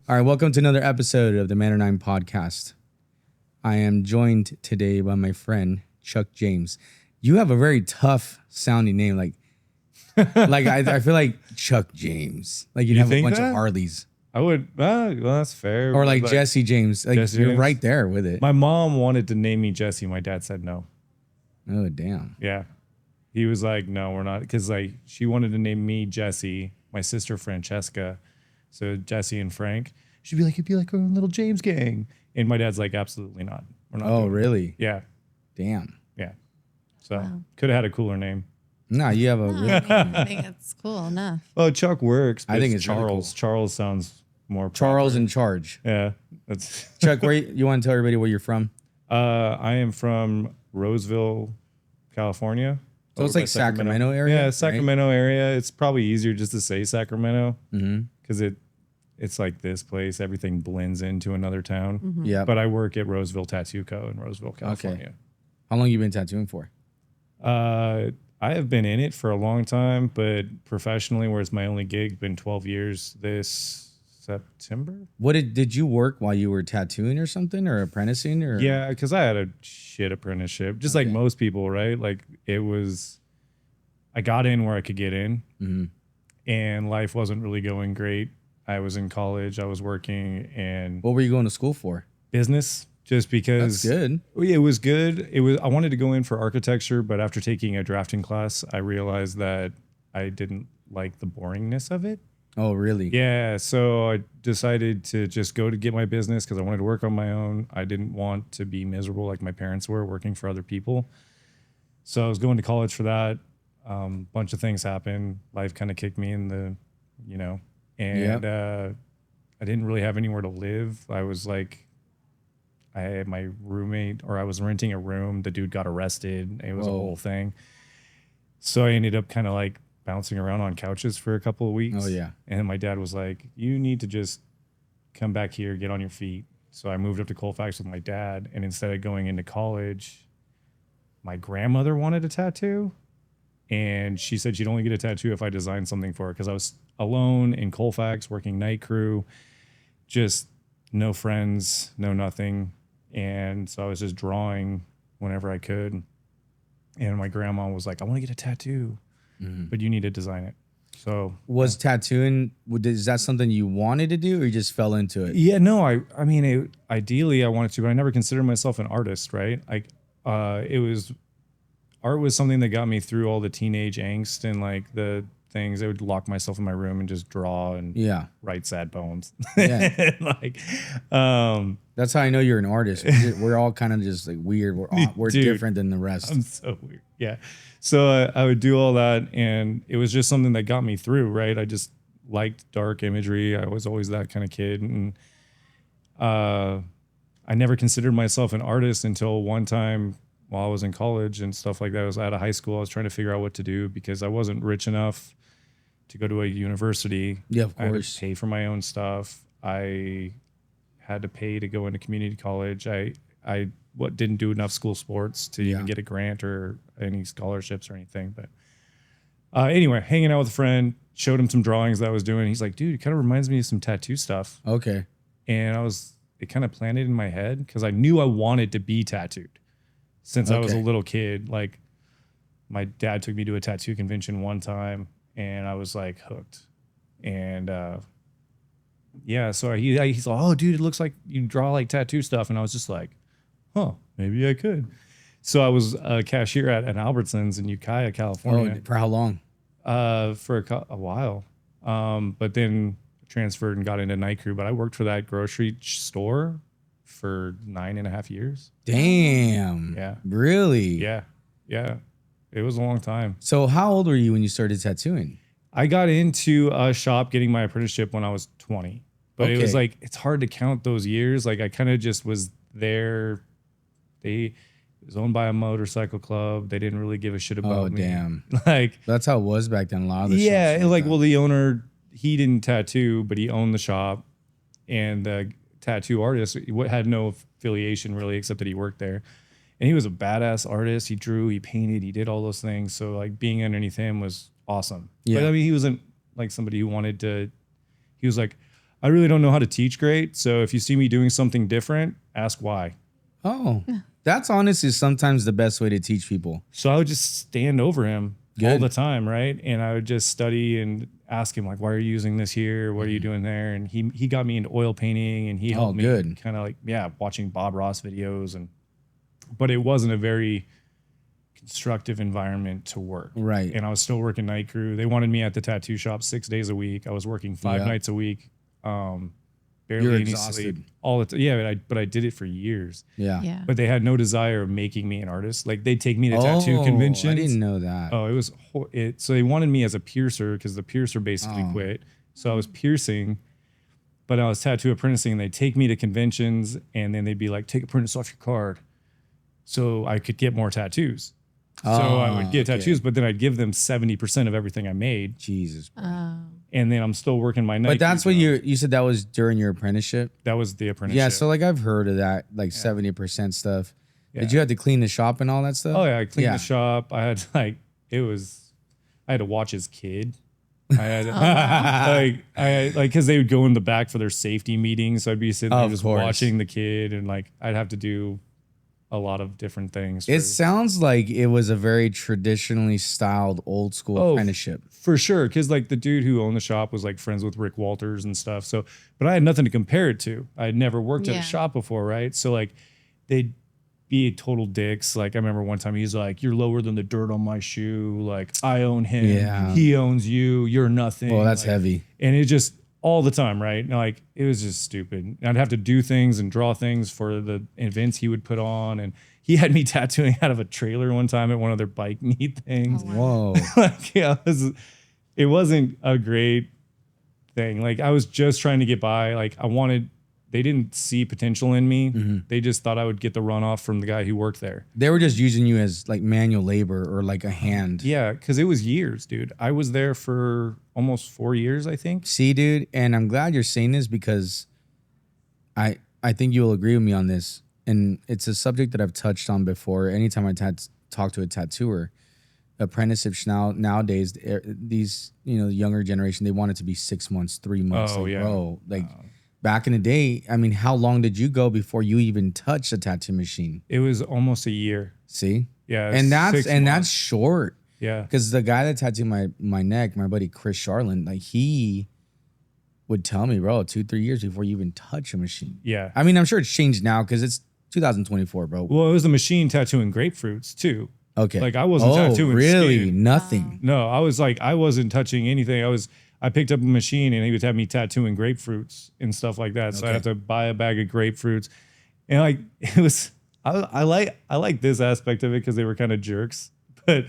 All right, welcome to another episode of the Manor 9 podcast. I am joined today by my friend Chuck James. You have a very tough sounding name, I feel like Chuck James. Like you'd You have a think bunch of that? Harleys, I would. Well, that's fair. or but, like Jesse James. Like Jesse you're James? right there with it. My mom wanted to name me Jesse. My dad said no. Oh damn. Yeah, he was like, "No, we're not," because like she wanted to name me Jesse, my sister Francesca, so Jesse and Frank. She'd be like, "It'd be like a little James gang," and my dad's like, "Absolutely not. We're not." Oh doing it." really? Yeah, Damn. yeah. So Wow. could have had a cooler name. Nah, you have a. No, Really, I think it's cool enough. Oh, Chuck works. I but think it's really Charles. cool. Charles sounds more. Charles proper. in charge. Yeah, that's. Chuck, where you want to tell everybody where you're from? I am from Roseville, California. So it's over by like Sacramento area, Yeah, right? Sacramento area. It's probably easier just to say Sacramento Mm-hmm. because it's like this place. Everything blends into another town. Mhm. Yeah. But I work at Roseville Tattoo Co. in Roseville, California. How long you been tattooing for? I have been in it for a long time, but professionally, where it's my only gig, been 12 years this September. What did you work while you were tattooing or something, or apprenticing, or? Yeah, because I had a shit apprenticeship, just like Okay. most people, right? Like I got in where I could get in, Mhm. and life wasn't really going great. I was in college, I was working, and What were you going to school for? business, just because That's good. it was good. I wanted to go in for architecture, but after taking a drafting class, I realized that I didn't like the boringness of it. Oh, really? Yeah, so I decided to just go to get my business because I wanted to work on my own. I didn't want to be miserable like my parents were working for other people. So I was going to college for that. Bunch of things happened. Life kind of kicked me in the, and I didn't really have anywhere to live. I was like, I had my roommate, or I was renting a room. The dude got arrested. It was a Whoa. whole thing. So I ended up kind of like bouncing around on couches for a couple of weeks. Oh, yeah. And my dad was like, "You need to just come back here, get on your feet." So I moved up to Colfax with my dad. And instead of going into college, my grandmother wanted a tattoo. And she said she'd only get a tattoo if I designed something for her, because I was alone in Colfax working night crew, just no friends, no nothing. And so I was just drawing whenever I could. And my grandma was like, "I want to get a tattoo, Mhm. but you need to design it." So Was tattooing, is that something you wanted to do, or you just fell into it? yeah, no, I mean, ideally I wanted to, but I never considered myself an artist, right? Art was something that got me through all the teenage angst and like the things. I would lock myself in my room and just draw and Yeah. write sad poems. Yeah. like, That's how I know you're an artist. We're all kind of just like weird. We're Dude, different than the rest. I'm so weird. Yeah. So I would do all that, and it was just something that got me through, right? I just liked dark imagery. I was always that kind of kid. And I never considered myself an artist until one time while I was in college and stuff like that. I was out of high school. I was trying to figure out what to do because I wasn't rich enough to go to a university. Yeah, of I had course. to pay for my own stuff. I had to pay to go into community college. I didn't do enough school sports to Yeah. even get a grant or any scholarships or anything. But anyway, hanging out with a friend, showed him some drawings that I was doing. He's like, "Dude, it kind of reminds me of some tattoo stuff." Okay. And it kind of planted in my head because I knew I wanted to be tattooed since I was a Okay. little kid. Like my dad took me to a tattoo convention one time and I was like hooked. And yeah, so he's like, "Oh, dude, it looks like you draw like tattoo stuff." And I was just like, "Huh, maybe I could." So I was a cashier at an Albertsons in Ukiah, California, Oh, for how long? for a while. But then transferred and got into night crew. But I worked for that grocery store for 9.5 years. Damn. Yeah. Really? Yeah. Yeah. It was a long time. So how old were you when you started tattooing? I got into a shop getting my apprenticeship when I was 20. But it was Okay. like, it's hard to count those years. Like I kind of just was there. It was owned by a motorcycle club. They didn't really give a shit about Oh, me. damn. Like, That's how it was back then. A lot of the yeah, shops like, that. well, the owner, he didn't tattoo, but he owned the shop. And the tattoo artist had no affiliation really, except that he worked there. And he was a badass artist. He drew, he painted, he did all those things. So like being underneath him was awesome. Yeah. But I mean, he wasn't like somebody who wanted to, he was like, I really don't know how to teach great. So if you see me doing something different, ask why. Oh, that's honestly sometimes the best way to teach people. So I would just stand over him all Good. the time, right? And I would just study and ask him like, why are you using this here? What are you doing there? And he got me into oil painting, and he helped me good. kind of like, watching Bob Ross videos. But it wasn't a very constructive environment to work. Right. And I was still working night crew. They wanted me at the tattoo shop 6 days a week. I was working 5 Yeah. nights a week. Barely You're any exhausted. sleep all the time. Yeah, but I did it for years. Yeah. Yeah. But they had no desire of making me an artist. Like they'd take me to tattoo conventions. I didn't know that. Oh, it was so they wanted me as a piercer because the piercer basically Oh. quit. So I was piercing, but I was tattoo apprenticing. And they'd take me to conventions, and then they'd be like, "Take apprentice off your card," so I could get more tattoos. So I would get okay. tattoos, but then I'd give them 70% of everything I made, Jesus. Oh. and then I'm still working my night. But that's crew what job. you said that was during your apprenticeship? That was the apprenticeship. Yeah, so like I've heard of that, like 70% stuff. Did Yeah. you have to clean the shop and all that stuff? Oh yeah, I cleaned Yeah. the shop. I had I had to watch his kid. I had because they would go in the back for their safety meetings. So I'd be sitting there Of just course. watching the kid, and like I'd have to do a lot of different things. It sounds like it was a very traditionally styled old school Oh, apprenticeship. for sure, because like the dude who owned the shop was like friends with Rick Walters and stuff. So, but I had nothing to compare it to. I had never worked at Yeah. a shop before, right? So like they'd be total dicks. Like I remember one time he's like, "You're lower than the dirt on my shoe. Like I own him. Yeah. He owns you. You're nothing." Well, that's Like, heavy. and it just all the time, right? And, like it was just stupid. I'd have to do things and draw things for the events he would put on, and he had me tattooing out of a trailer one time at one of their bike meet things. Whoa. Like it wasn't a great thing. Like I was just trying to get by. Like they didn't see potential in me. Mm-hmm. They just thought I would get the runoff from the guy who worked there. They were just using you as like manual labor or like a hand. Yeah, because it was years, dude. I was there for almost 4 years, I think. See, dude, and I'm glad you're saying this because I think you'll agree with me on this. And it's a subject that I've touched on before. Anytime I talk to a tattooer, apprenticeships nowadays, these younger generation, they want it to be 6 months, 3 months. Oh, like, yeah. bro, like back in the day, I mean, how long did you go before you even touched a tattoo machine? It was almost a year. See, Yeah, and that's 6 months. that's short. Yeah. Because the guy that tattooed my neck, my buddy Chris Charlin, like he would tell me, bro, 2-3 years before you even touch a machine. Yeah. I mean, I'm sure it's changed now because it's 2024, bro. Well, it was the machine tattooing grapefruits too. Okay. Like I wasn't tattooing really? skin. Nothing. No, I wasn't touching anything. I picked up a machine and he would have me tattooing grapefruits and stuff like that. So I Okay. had to buy a bag of grapefruits. And like it was I like this aspect of it because they were kind of jerks. But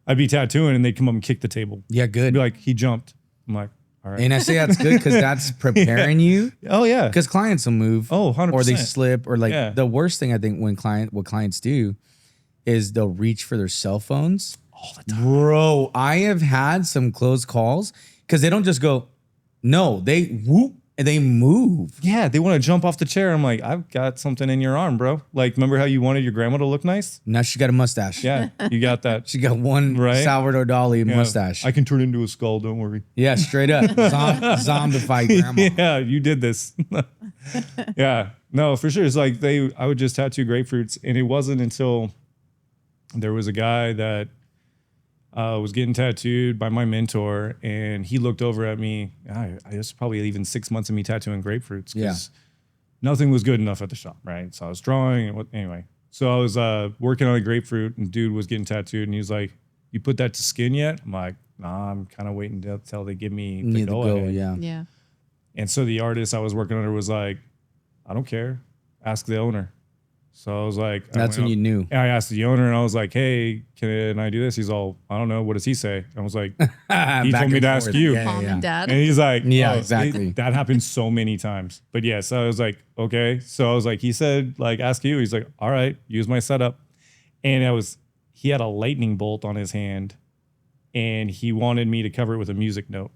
I'd be tattooing and they'd come up and kick the table. Yeah, I'd good. be like, he jumped. I'm like, all right. And I say that's good because that's preparing you. Oh yeah. Because clients will move. Oh, 100%. Or they slip. Or like Yeah. the worst thing I think what clients do is they'll reach for their cell phones. All the time. Bro, I have had some close calls because they don't just go, no, they whoop and they move. Yeah, they want to jump off the chair. I'm like, I've got something in your arm, bro. Like, remember how you wanted your grandma to look nice? Now she got a mustache. Yeah, you got that. She got one Right? Salvador Dali Yeah. mustache. I can turn into a skull. Don't worry. Yeah, straight up. Zombify grandma. Yeah, you did this. Yeah, no, for sure. It's like I would just tattoo grapefruits, and it wasn't until there was a guy that was getting tattooed by my mentor, and he looked over at me. I was probably even 6 months of me tattooing grapefruits because nothing was good enough at the shop, right? So I was drawing, and anyway. So I was working on a grapefruit, and dude was getting tattooed, and he was like, "You put that to skin yet?" I'm like, "Nah, I'm kind of waiting till they give me the Need to go go, ahead." yeah. Yeah. And so the artist I was working under was like, "I don't care. Ask the owner." So I was like, That's when you knew. And I asked the owner, and I was like, "Hey, can I do this?" He's all, "I don't know. What does he say?" I was like, He told me to ask you. Mom and dad. and he's like, Yeah, "Oh, exactly. that happened so many times." But yeah, so I was like, okay. So I was like, he said, like, ask you. He's like, all right, use my setup. And he had a lightning bolt on his hand, and he wanted me to cover it with a music note.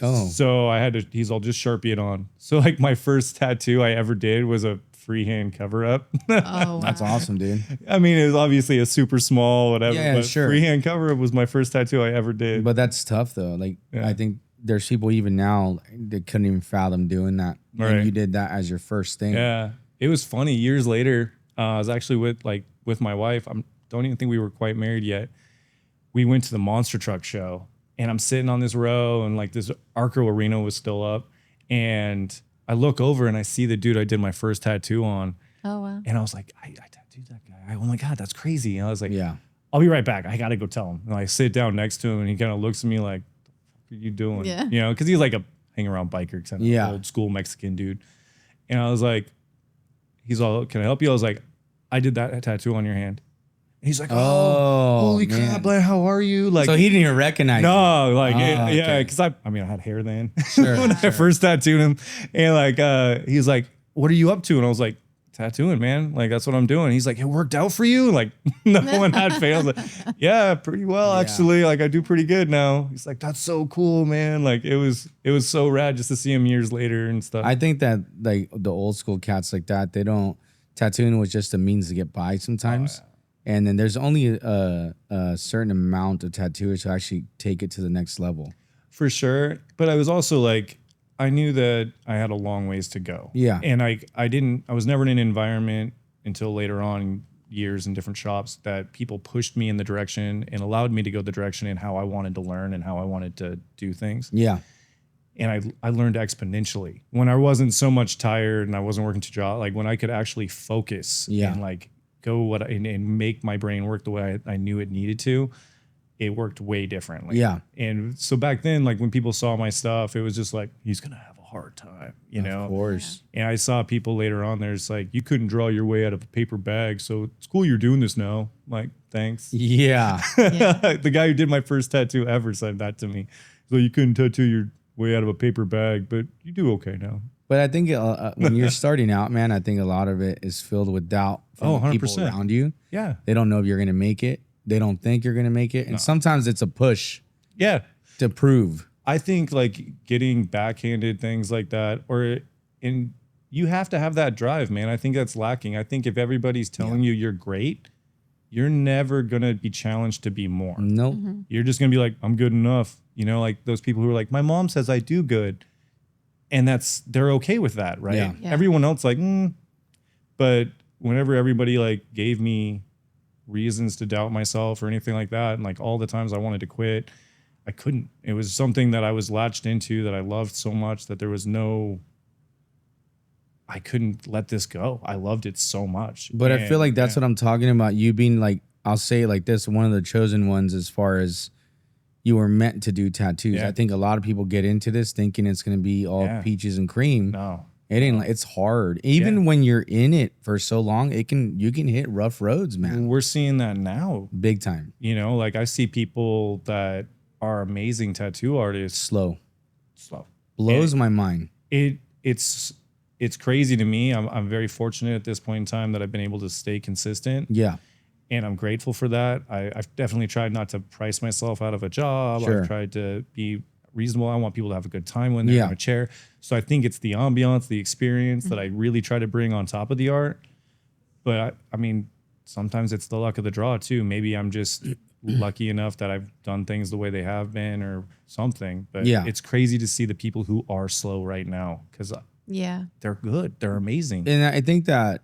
Oh. So I had to, he's all, just Sharpie it on. So like my first tattoo I ever did was a freehand cover up. Oh, That's wow. awesome, dude. I mean, it was obviously a super small, whatever. Yeah, but sure. Freehand cover up was my first tattoo I ever did. But that's tough though. Like Yeah. I think there's people even now that couldn't even fathom doing that. Right. And you did that as your first thing. Yeah, it was funny. Years later, I was actually with my wife. I don't even think we were quite married yet. We went to the monster truck show, and I'm sitting on this row, and like this Arco Arena was still up, and I look over and I see the dude I did my first tattoo on, Oh, wow. and I was like, I tattooed that guy. Oh my god, that's crazy. And I was like, Yeah. I'll be right back. I gotta go tell him. And I sit down next to him, and he kind of looks at me like, "What are you doing?" Yeah. You know, because he's like a hang around biker, kind of Yeah. old school Mexican dude. And I was like, he's all, "Can I help you?" I was like, "I did that tattoo on your hand." And he's like, "Oh, holy man. crap, man, how are you?" Like, So he didn't even recognize you. no, like, yeah, okay. because I mean, I had hair then Sure, when I first tattooed him, and like, he's like, "What are you up to?" And I was like, "Tattooing, man. Like, that's what I'm doing." He's like, "It worked out for you?" Like, no one had failed. Like, yeah, pretty well, Yeah. actually. Like, I do pretty good now. He's like, "That's so cool, man." Like, it was so rad just to see him years later and stuff. I think that like the old school cats like that, they don't, tattooing was just a means to get by sometimes. And then there's only a certain amount of tattooers who actually take it to the next level. For sure. But I was also like, I knew that I had a long ways to go. Yeah. And I was never in an environment until later on in years in different shops that people pushed me in the direction and allowed me to go the direction in how I wanted to learn and how I wanted to do things. Yeah. And I learned exponentially when I wasn't so much tired and I wasn't working 2 jobs, like when I could actually focus and like go and make my brain work the way I knew it needed to. It worked way differently. Yeah. And so back then, like when people saw my stuff, it was just like, he's going to have a hard time, you know? Of course. And I saw people later on, there's like, you couldn't draw your way out of a paper bag. So it's cool you're doing this now. I'm like, thanks. Yeah. The guy who did my first tattoo ever said that to me. So you couldn't tattoo your way out of a paper bag, but you do okay now. But I think when you're starting out, man, I think a lot of it is filled with doubt from the people 100%. around you. Yeah. They don't know if you're going to make it. They don't think you're going to make it. And sometimes it's a push Yeah. to prove. I think like getting backhanded things like that, you have to have that drive, man. I think that's lacking. I think if everybody's telling you you're great, you're never going to be challenged to be more. Nope. You're just going to be like, I'm good enough. You know, like those people who are like, my mom says I do good. And they're okay with that, right? Yeah. Yeah. Everyone else like, But whenever everybody like gave me reasons to doubt myself or anything like that, and like all the times I wanted to quit, I couldn't. It was something that I was latched into that I loved so much that I couldn't let this go. I loved it so much. But I feel like that's what I'm talking about. You being like, I'll say it like this, one of the chosen ones as far as you were meant to do tattoos. Yeah. I think a lot of people get into this thinking it's going to be all peaches and cream. No. It ain't. It's hard. Even when you're in it for so long, you can hit rough roads, man. We're seeing that now. Big time. You know, like I see people that are amazing tattoo artists. Slow. Blows my mind. It's crazy to me. I'm very fortunate at this point in time that I've been able to stay consistent. Yeah. And I'm grateful for that. I've definitely tried not to price myself out of a job. Sure. I've tried to be reasonable. I want people to have a good time when they're in a chair. So I think it's the ambiance, the experience that I really try to bring on top of the art. But I mean, sometimes it's the luck of the draw too. Maybe I'm just lucky enough that I've done things the way they have been or something. But it's crazy to see the people who are slow right now because they're good. They're amazing. And I think that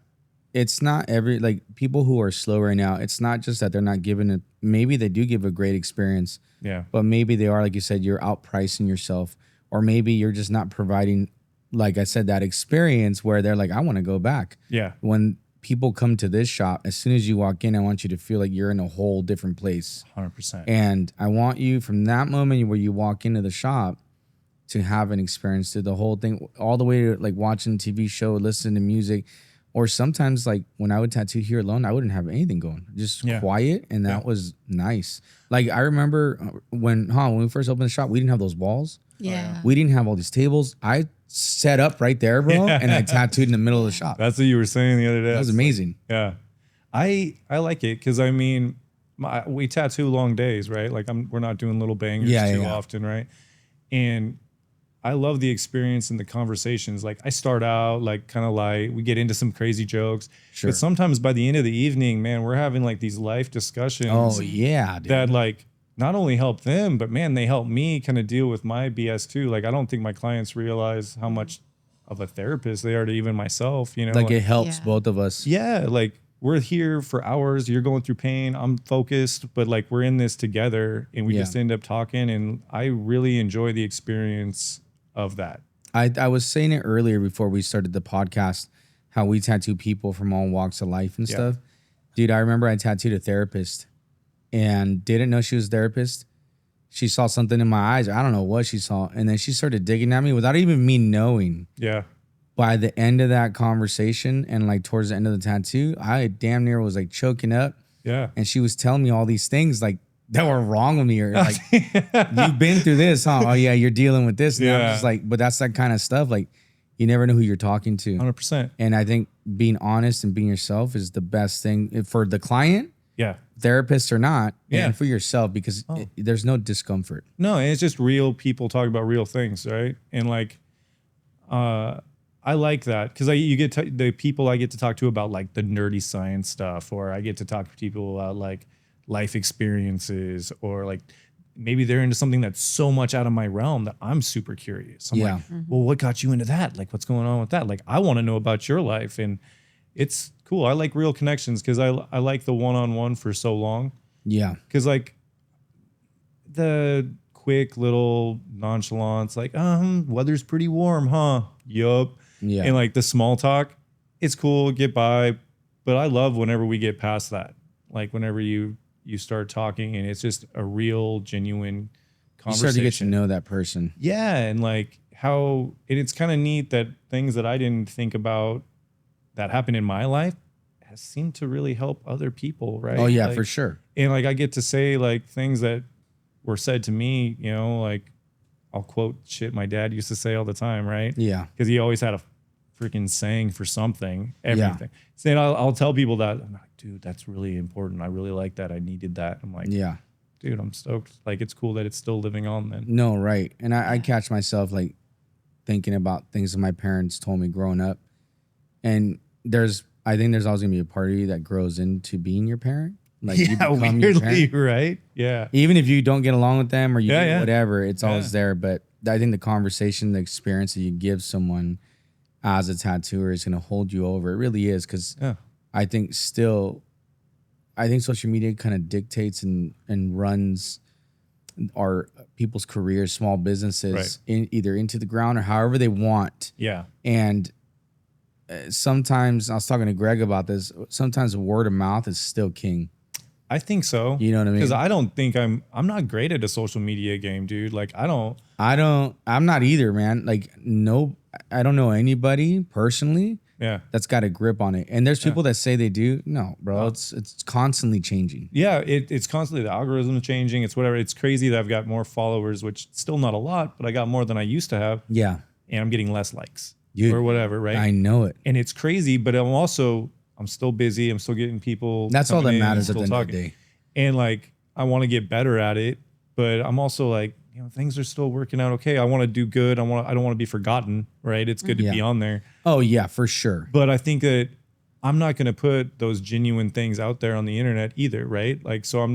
it's not like people who are slow right now, it's not just that they're not giving it. Maybe they do give a great experience. Yeah. But maybe they are, like you said, you're outpricing yourself. Or maybe you're just not providing, like I said, that experience where they're like, I want to go back. Yeah. When people come to this shop, as soon as you walk in, I want you to feel like you're in a whole different place. 100%. And I want you from that moment where you walk into the shop to have an experience to the whole thing, all the way to like watching TV show, listening to music. Or sometimes like when I would tattoo here alone, I wouldn't have anything going, just quiet. And that was nice. Like I remember when we first opened the shop, we didn't have those walls. Yeah. We didn't have all these tables. I set up right there, bro. And I tattooed in the middle of the shop. That's what you were saying the other day. That was amazing. Yeah. I like it because I mean, we tattoo long days, right? Like we're not doing little bangers too often, right? And I love the experience and the conversations. Like I start out like kind of light. We get into some crazy jokes. Sure. But sometimes by the end of the evening, man, we're having like these life discussions. Oh yeah, dude. That like not only help them, but man, they help me kind of deal with my BS too. Like, I don't think my clients realize how much of a therapist they are to even myself, you know? Like it helps Yeah. both of us. Yeah, like we're here for hours. You're going through pain. I'm focused, but like we're in this together and we Yeah. just end up talking. And I really enjoy the experience of that. I was saying it earlier before we started the podcast, how we tattoo people from all walks of life and Yeah. stuff. Dude, I remember I tattooed a therapist and didn't know she was a therapist. She saw something in my eyes. I don't know what she saw. And then she started digging at me without even me knowing. Yeah. By the end of that conversation and like towards the end of the tattoo, I damn near was like choking up. Yeah. And she was telling me all these things like that were wrong with me, or like, you've been through this, huh? Oh yeah, you're dealing with this. And I'm Yeah. just like, but that's that kind of stuff. Like, you never know who you're talking to. 100%. And I think being honest and being yourself is the best thing for the client, Yeah. therapist or not, Yeah. and for yourself, because there's no discomfort. No, and it's just real people talking about real things, right? And like, I like that because you get the people I get to talk to about like the nerdy science stuff, or I get to talk to people about like life experiences, or like maybe they're into something that's so much out of my realm that I'm super curious. I'm Yeah. like, well, what got you into that? Like, what's going on with that? Like, I want to know about your life, and it's cool. I like real connections because I like the one-on-one for so long. Yeah. Because like the quick little nonchalance, like, weather's pretty warm, huh? Yup. Yeah. And like the small talk, it's cool, get by. But I love whenever we get past that. Like whenever you start talking and it's just a real, genuine You conversation. start to get to know that person. Yeah. And like how, and it's kind of neat that things that I didn't think about that happened in my life has seemed to really help other people, right? Oh yeah, Like, for sure. and like I get to say like things that were said to me, you know, like I'll quote shit my dad used to say all the time, right? Yeah. Because he always had a freaking saying for something, everything. So then I'll tell people that, I'm like, dude, that's really important. I really like that. I needed that. I'm like, Yeah. dude, I'm stoked. Like, it's cool that it's still living on then. No, right. And I catch myself like thinking about things that my parents told me growing up. And I think there's always gonna be a part of you that grows into being your parent. Like you become your weirdly, parent. right? Yeah. Even if you don't get along with them or you Yeah, do yeah. whatever, it's always Yeah. there. But I think the conversation, the experience that you give someone as a tattooer is gonna hold you over. It really is, because Yeah. I think social media kind of dictates and runs our people's careers, small businesses, Right. either into the ground or however they want. Yeah. And sometimes I was talking to Greg about this. Sometimes word of mouth is still king. I think so. You know what I mean? Because I don't think I'm not great at a social media game, dude. Like I'm not either, man. Like, no, I don't know anybody personally yeah. that's got a grip on it. And there's people that say they do. No, bro, it's constantly changing. Yeah, it's constantly the algorithm is changing. It's whatever. It's crazy that I've got more followers, which still not a lot, but I got more than I used to have, Yeah. and I'm getting less likes Dude, or whatever, right? I know it. And it's crazy, but I'm still busy. I'm still getting people. That's all that coming in, matters at the still end of the talking. day. And like, I want to get better at it, but I'm also like, you know, things are still working out okay. I want to do good. I don't want to be forgotten, right? It's good to be on there. Oh yeah, for sure. But I think that I'm not going to put those genuine things out there on the internet either, right? Like, so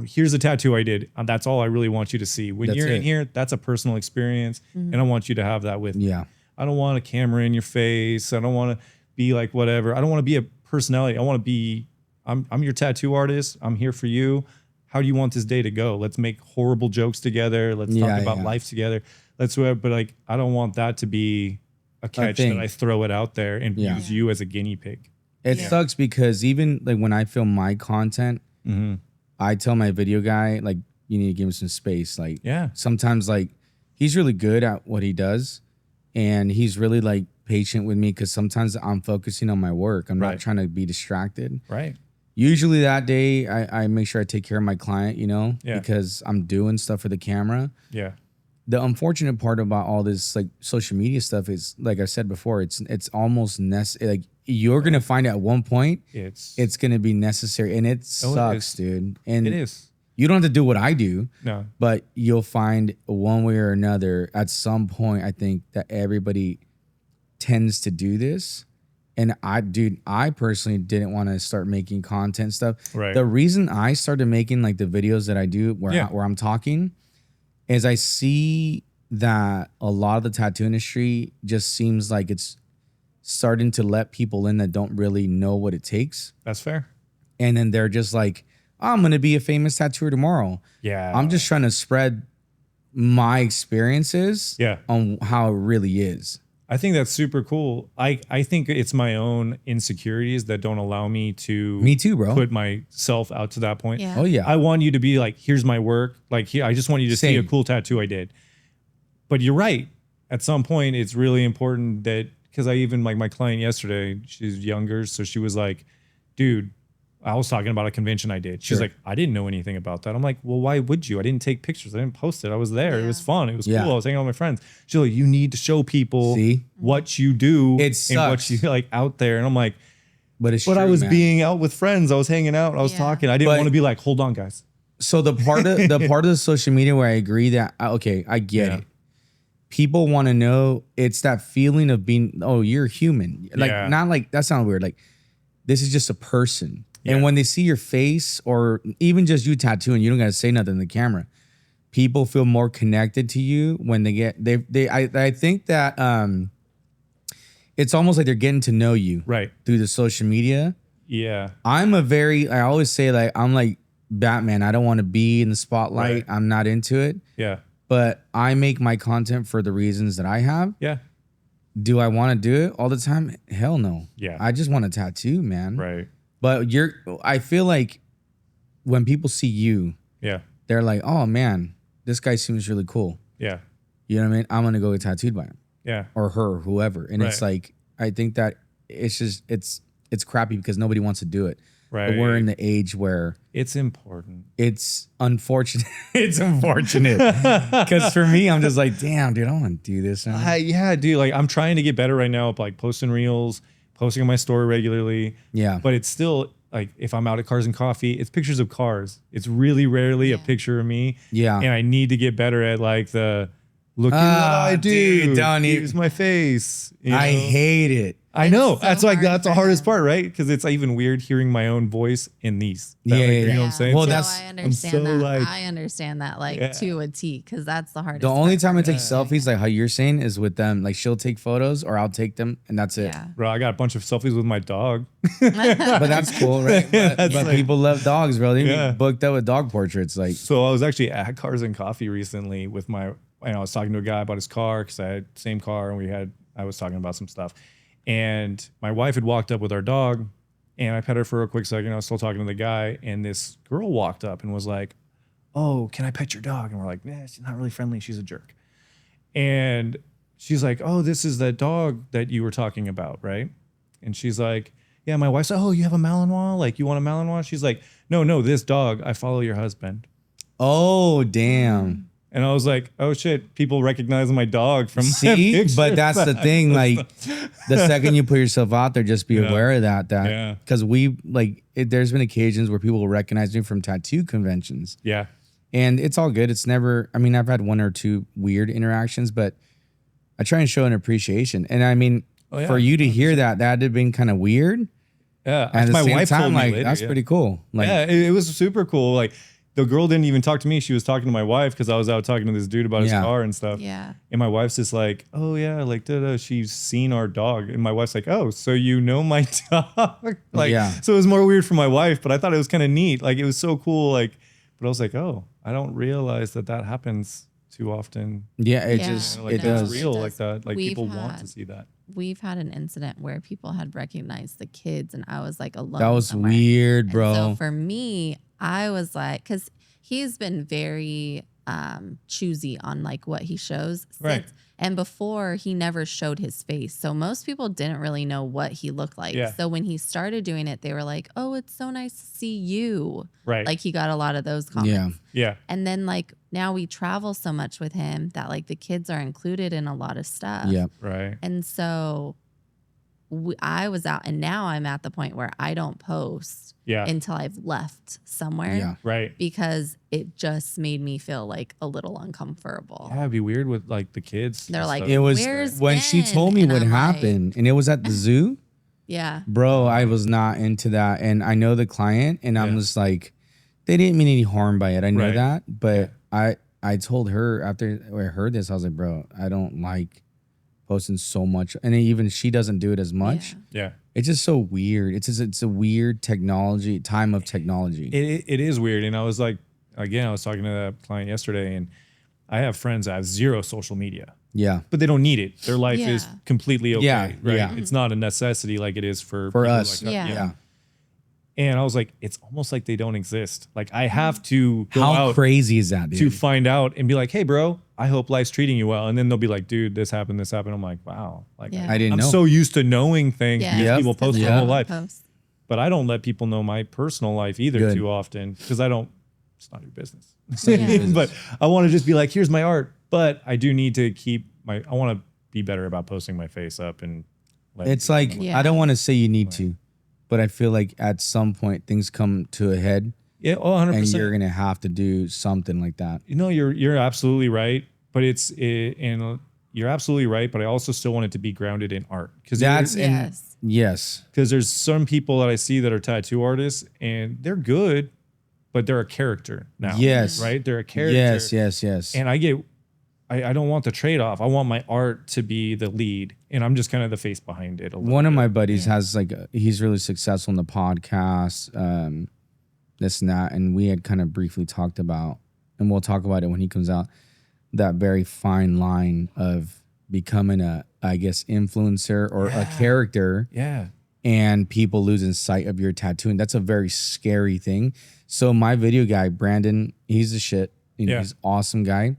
here's a tattoo I did. And that's all I really want you to see. When That's you're in it. here, that's a personal experience. And I want you to have that with me. Yeah. I don't want a camera in your face. I don't want to be like whatever. I don't want to be a personality. I want to be, I'm your tattoo artist. I'm here for you. How do you want this day to go? Let's make horrible jokes together. Let's talk about life together. But like, I don't want that to be a catch that I throw it out there and use you as a guinea pig. It sucks because even like when I film my content, I tell my video guy, like, you need to give him some space. Like, sometimes like he's really good at what he does and he's really like patient with me because sometimes I'm focusing on my work. I'm not trying to be distracted. Right. Usually that day I make sure I take care of my client, you know, because I'm doing stuff for the camera. Yeah. The unfortunate part about all this like social media stuff is, like I said before, it's almost necessary. Like, you're gonna find at one point it's gonna be necessary, and it sucks, dude. And it is. You don't have to do what I do, No. but you'll find one way or another at some point. I think that everybody tends to do this, And I personally didn't want to start making content stuff. Right. The reason I started making like the videos that I do where I'm talking is I see that a lot of the tattoo industry just seems like it's starting to let people in that don't really know what it takes. That's fair. And then they're just like, oh, I'm going to be a famous tattooer tomorrow. Yeah. I'm just trying to spread my experiences on how it really is. I think that's super cool. I think it's my own insecurities that don't allow me to Me too, bro. put myself out to that point. Yeah. Oh yeah. I want you to be like, here's my work. Like, here, I just want you to see a Same. cool tattoo I did. But you're right. At some point, it's really important that, because I even, like my client yesterday, she's younger. So she was like, dude, I was talking about a convention I did. She's Sure. like, I didn't know anything about that. I'm like, well, why would you? I didn't take pictures. I didn't post it. I was there. It was fun. It was Yeah. cool. I was hanging out with my friends. She's like, you need to show people See? what you do It and what sucks. you like out there. And I'm like, But it's but true, I was man. being out with friends. I was hanging out. I was Yeah. talking. I didn't But- want to be like, hold on, guys. So the part of the social media where I agree that okay, I get Yeah. it. People want to know, it's that feeling of being, oh, you're human. Like Yeah. not like that sounds weird. Like this is just a person. Yeah. And when they see your face or even just you tattooing, you don't gotta say nothing in the camera. People feel more connected to you when I think that it's almost like they're getting to know you Right. through the social media. Yeah. I always say like I'm like Batman. I don't want to be in the spotlight. Right. I'm not into it. Yeah. But I make my content for the reasons that I have. Yeah. Do I want to do it all the time? Hell no. Yeah. I just want a tattoo, man. Right. But I feel like when people see you, Yeah. they're like, oh man, this guy seems really cool. Yeah. You know what I mean? I'm gonna go get tattooed by him Yeah. or her, whoever. And it's Right. like, I think that it's just it's crappy because nobody wants to do it. Right. But we're in the age where It's important. it's unfortunate. It's unfortunate because for me, I'm just like, damn, dude, I want to do this now. Yeah, dude. Like, I'm trying to get better right now, like posting reels, posting on my story regularly. Yeah. But it's still like, if I'm out at Cars and Coffee, it's pictures of cars. It's really rarely a picture of me. Yeah. And I need to get better at like the look at what I do. dude, don't Use my face. you I know? hate it. I know. so That's like hard that's the for hardest him. part, right? Because it's even weird hearing my own voice in these. Yeah, Like, yeah, you know yeah. what I'm saying? Well, So that's- I I'm understand so, that. like- I understand that like Yeah. to a T because that's the hardest. The only part time for I take me. selfies, like how you're saying, is with them. Like she'll take photos or I'll take them, and that's it. Yeah. Bro, I got a bunch of selfies with my dog. But that's cool, right? But, That's but like- people love dogs, bro. They Yeah. get booked up with dog portraits. Like, So I was actually at Cars and Coffee recently with my, and I was talking to a guy about his car because I had the same car and I was talking about some stuff. And my wife had walked up with our dog and I pet her for a quick second. I was still talking to the guy and this girl walked up and was like, oh, can I pet your dog? And we're like, nah, she's not really friendly. She's a jerk. And she's like, oh, this is that dog that you were talking about, right? And she's like, yeah, my wife's like, oh, you have a Malinois? Like, you want a Malinois? She's like, no, this dog, I follow your husband. oh damn. And I was like, oh shit, people recognize my dog from See, pictures. but that's the thing. Like, the second you put yourself out there, just be Yeah. aware of that. Yeah. Because there's been occasions where people will recognize me from tattoo conventions. Yeah. And it's all good. It's never, I mean, I've had one or two weird interactions, but I try and show an appreciation. And I mean, Oh, yeah. for you to hear that had been kind of weird. Yeah. And at my the same wife time, told me like, later, that's yeah. pretty cool. Like, Yeah, it was super cool. Like, the girl didn't even talk to me. She was talking to my wife because I was out talking to this dude about his Yeah. car and stuff. Yeah. And my wife's just like, oh yeah, like she's seen our dog. And my wife's like, oh, so you know my dog? Like, Yeah. so it was more weird for my wife, but I thought it was kind of neat. Like, it was so cool. Like, but I was like, oh, I don't realize that happens too often. yeah, it Yeah. just, Like, it it's does. real It like does. that. Like, We've people want to had- see that. We've had an incident where people had recognized the kids and I was like alone. That was somewhere. weird, And bro. so for me, I was like, because he's been very choosy on like what he shows. Right. And before he never showed his face. So most people didn't really know what he looked like. Yeah. So when he started doing it, they were like, oh, it's so nice to see you. Right. Like he got a lot of those comments. Yeah. yeah. And then like now we travel so much with him that like the kids are included in a lot of stuff. Yeah. Right. And so I was out and now I'm at the point where I don't post Yeah. until I've left somewhere Yeah. right. because it just made me feel like a little uncomfortable. Yeah, it'd be weird with like the kids. They're and like, stuff. It was Where's when she Ben? told me And what I'm like- happened, and it was at the zoo. Yeah. Bro, I was not into that. And I know the client, and I'm just like, they didn't mean any harm by it. I know that. But I told her after I heard this, I was like, bro, I don't like posting so much. And even she doesn't do it as much. Yeah. It's just so weird. It's a weird time of technology. It is weird. And I was like, again, I was talking to that client yesterday, and I have friends that have zero social media. Yeah. But they don't need it. Their life is completely okay. Yeah, Right. yeah. It's not a necessity like it is for us. Like Yeah. And I was like, it's almost like they don't exist. Like I have to go How out crazy is that, dude? to find out and be like, hey, bro, I hope life's treating you well. And then they'll be like, dude, this happened. I'm like, wow. Like I didn't I'm know. so used to knowing things because people post their whole life. But I don't let people know my personal life either too often because it's not your business. But I want to just be like, here's my art. But I do need to I want to be better about posting my face up. And it's like, I don't want to say you need to, but I feel like at some point things come to a head. Yeah, 100%. And you're going to have to do something like that. You know, you're absolutely right. But and you're absolutely right. But I also still want it to be grounded in art. Because yes. Because there's some people that I see that are tattoo artists and they're good, but they're a character now. Yes. Right? They're a character. Yes. And I don't want the trade-off. I want my art to be the lead, and I'm just kind of the face behind it. One of my buddies has he's really successful in the podcast, this and that, and we had kind of briefly talked about, and we'll talk about it when he comes out, that very fine line of becoming I guess, influencer or a character. Yeah. And people losing sight of your tattooing. That's a very scary thing. So my video guy, Brandon, he's the shit. He's an awesome guy.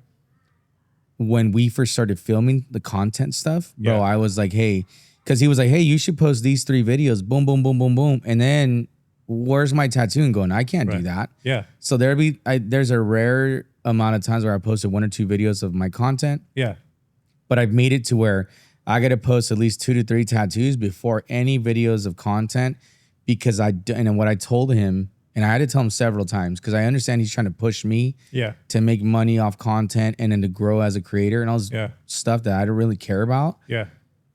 When we first started filming the content stuff, bro, I was like, hey, because he was like, hey, you should post these 3 videos, boom, boom, boom, boom, boom. And then where's my tattooing going? I can't do that. Yeah. So there's a rare amount of times where I posted 1 or 2 videos of my content. Yeah. But I've made it to where I got to post at least 2 to 3 tattoos before any videos of content, because and what I told him, and I had to tell him several times, because I understand he's trying to push me to make money off content and then to grow as a creator and all this stuff that I don't really care about. Yeah.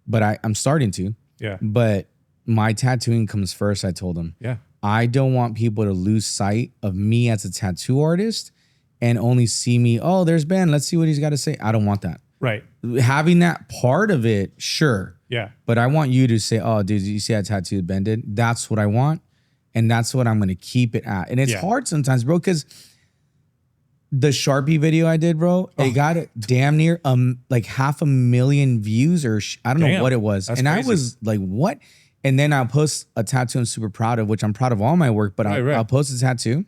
But I'm starting to. Yeah. But my tattooing comes first, I told him. Yeah. I don't want people to lose sight of me as a tattoo artist and only see me, oh, there's Ben, let's see what he's got to say. I don't want that. Right. Having that part of it, sure. Yeah. But I want you to say, oh, dude, you see that tattoo Ben did? That's what I want. And that's what I'm going to keep it at. And it's hard sometimes, bro, because the Sharpie video I did, bro, it got damn near like 500,000 views or I don't know what it was. That's and crazy. I was like, what? And then I'll post a tattoo I'm super proud of, which I'm proud of all my work, but I'll post a tattoo.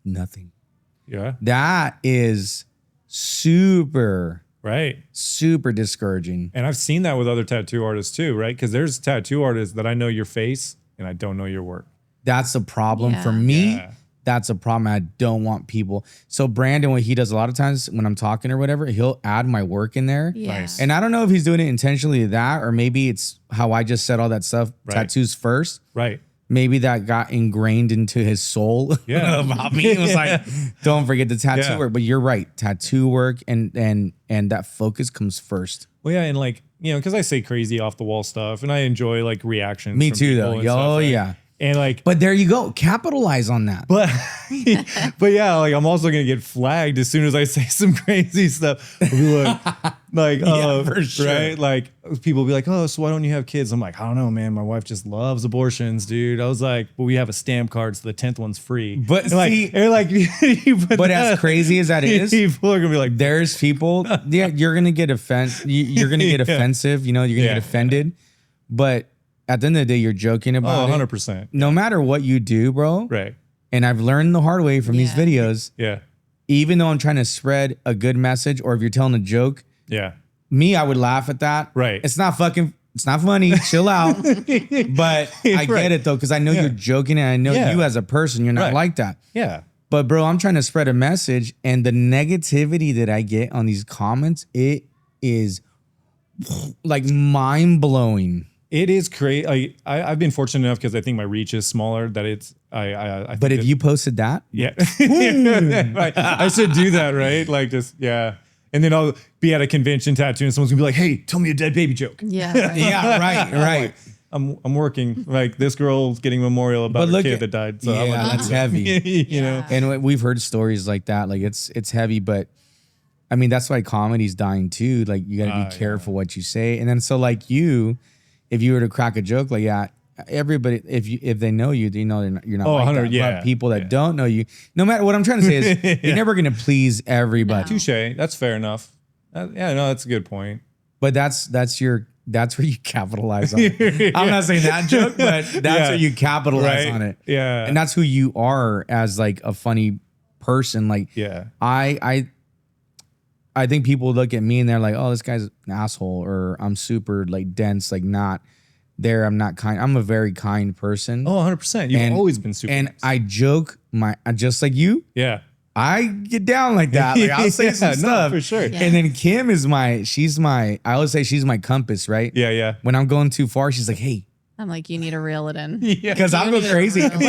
Nothing. Yeah. That is super discouraging. And I've seen that with other tattoo artists too, right? Because there's tattoo artists that I know your face and I don't know your work. That's a problem for me. Yeah. That's a problem. I don't want people. So Brandon, what he does a lot of times when I'm talking or whatever, he'll add my work in there. Yeah. Nice. And I don't know if he's doing it intentionally that, or maybe it's how I just said all that stuff, tattoos first. Right. Maybe that got ingrained into his soul about me. It was like, don't forget the tattoo work. But you're right. Tattoo work and that focus comes first. Well, yeah. And like, you know, because I say crazy off the wall stuff and I enjoy like reactions. Me too, though. Oh, yeah. And like, but there you go. Capitalize on that. But yeah, like I'm also gonna get flagged as soon as I say some crazy stuff. I'll be like, for sure. Right? Like people will be like, oh, so why don't you have kids? I'm like, I don't know, man. My wife just loves abortions, dude. I was like, but we have a stamp card, so the 10th one's free. But see, but as crazy as that is, people are gonna be like, there's people. Yeah, you're gonna get You're gonna get offensive. You know, you're gonna get offended. But at the end of the day, you're joking about 100%. No matter what you do, bro. Right. And I've learned the hard way from these videos. Yeah. Even though I'm trying to spread a good message, or if you're telling a joke. Yeah. Me, I would laugh at that. Right. It's not funny. Chill out. But I get it though, because I know you're joking and I know you as a person, you're not like that. Yeah. But bro, I'm trying to spread a message, and the negativity that I get on these comments, it is like mind blowing. It is crazy. I've been fortunate enough because I think my reach is smaller that it's I but if you posted that, I should do that, right? Like just and then I'll be at a convention tattoo and someone's gonna be like, hey, tell me a dead baby joke. Yeah. Right. I'm working. Like this girl's getting a memorial about her kid that died. So I'm like, that's heavy. you know. And we've heard stories like that. Like it's heavy, but I mean that's why comedy's dying too. Like you got to be careful what you say. And then so like you, if you were to crack a joke, like everybody, if they know you, they know you're not like that. But people that don't know you, no matter what I'm trying to say is, you're never gonna please everybody. Touche. That's fair enough. That's a good point. But that's where you capitalize on it. I'm not saying that joke, but that's where you capitalize on it. Yeah. And that's who you are as like a funny person. Like I think people look at me and they're like, oh, this guy's an asshole, or I'm super like dense, like not there. I'm not kind. I'm a very kind person. Oh, 100%. You've always been super and nice. I joke just like you. Yeah. I get down like that. Like I'll say some stuff. For sure. Yeah. And then Kim is I always say she's my compass, right? Yeah, yeah. When I'm going too far, she's like, hey. I'm like, you need to reel it in. Because I'm going crazy. But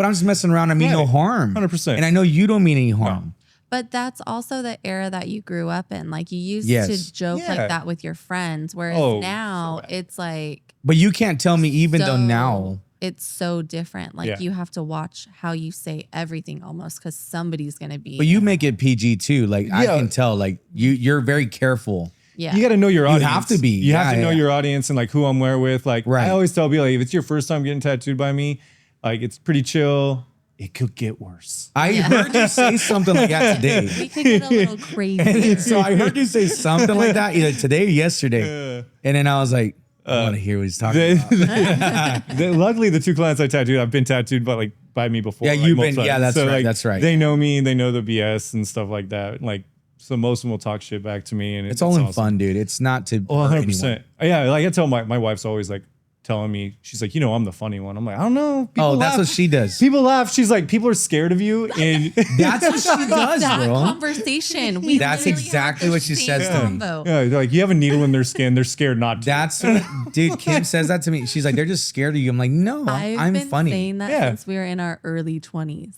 I'm just messing around. I mean no harm. 100%. And I know you don't mean any harm. No. But that's also the era that you grew up in. Like you used to joke like that with your friends. Whereas now it's like. But you can't tell me even though now. It's so different. Like you have to watch how you say everything almost because somebody's going to be. But you make it PG too. Like I can tell like you're very careful. Yeah. You got to know your audience. You have to be. You have to know your audience and like who I'm there with. Like I always tell people, like, if it's your first time getting tattooed by me, like it's pretty chill. It could get worse. I heard you say something like that today. We could get a little crazy. So I heard you say something like that either today or yesterday. And then I was like, I want to hear what he's talking about. Luckily, the two clients I tattooed, I've been tattooed by me before. Yeah, you've been. Yeah, that's right. Like, that's right. They know me. They know the BS and stuff like that. Like, so most of them will talk shit back to me, and it's all in fun, dude. It's not to. 100%. Yeah, like I tell my wife's always like telling me, she's like, I'm the funny one. I'm like, I don't know. People laugh. That's what she does. People laugh. She's like, people are scared of you, and that's what she does, bro. Conversation. That's exactly what she says to me. Yeah, they're like, you have a needle in their skin. They're scared not to. That's what, dude. Kim says that to me. She's like, they're just scared of you. I'm like, no, I'm been funny. Saying that since we were in our early 20s.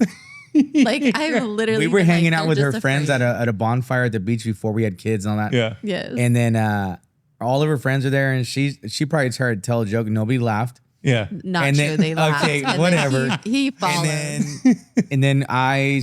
Like I literally. We were hanging out with her friends at a bonfire at the beach before we had kids and all that. Yeah. Yes. And then all of her friends are there, and she probably tried to tell a joke. Nobody laughed. Yeah. Not true. They laughed. Okay, whatever. He followed. And then I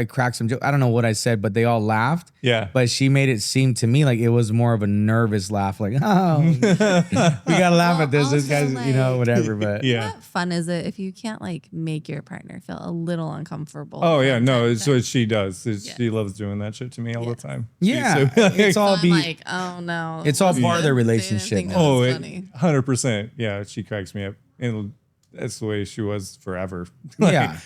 cracked some joke. I don't know what I said, but they all laughed. Yeah. But she made it seem to me like it was more of a nervous laugh, like, oh, we gotta laugh at this. This guy's, whatever. But what fun is it if you can't like make your partner feel a little uncomfortable? Oh yeah, no, it's what she does. She loves doing that shit to me all the time. Yeah, it's all like, oh no, it's all part of their relationship. Oh, 100%. Yeah, she cracks me up, and that's the way she was forever. Yeah.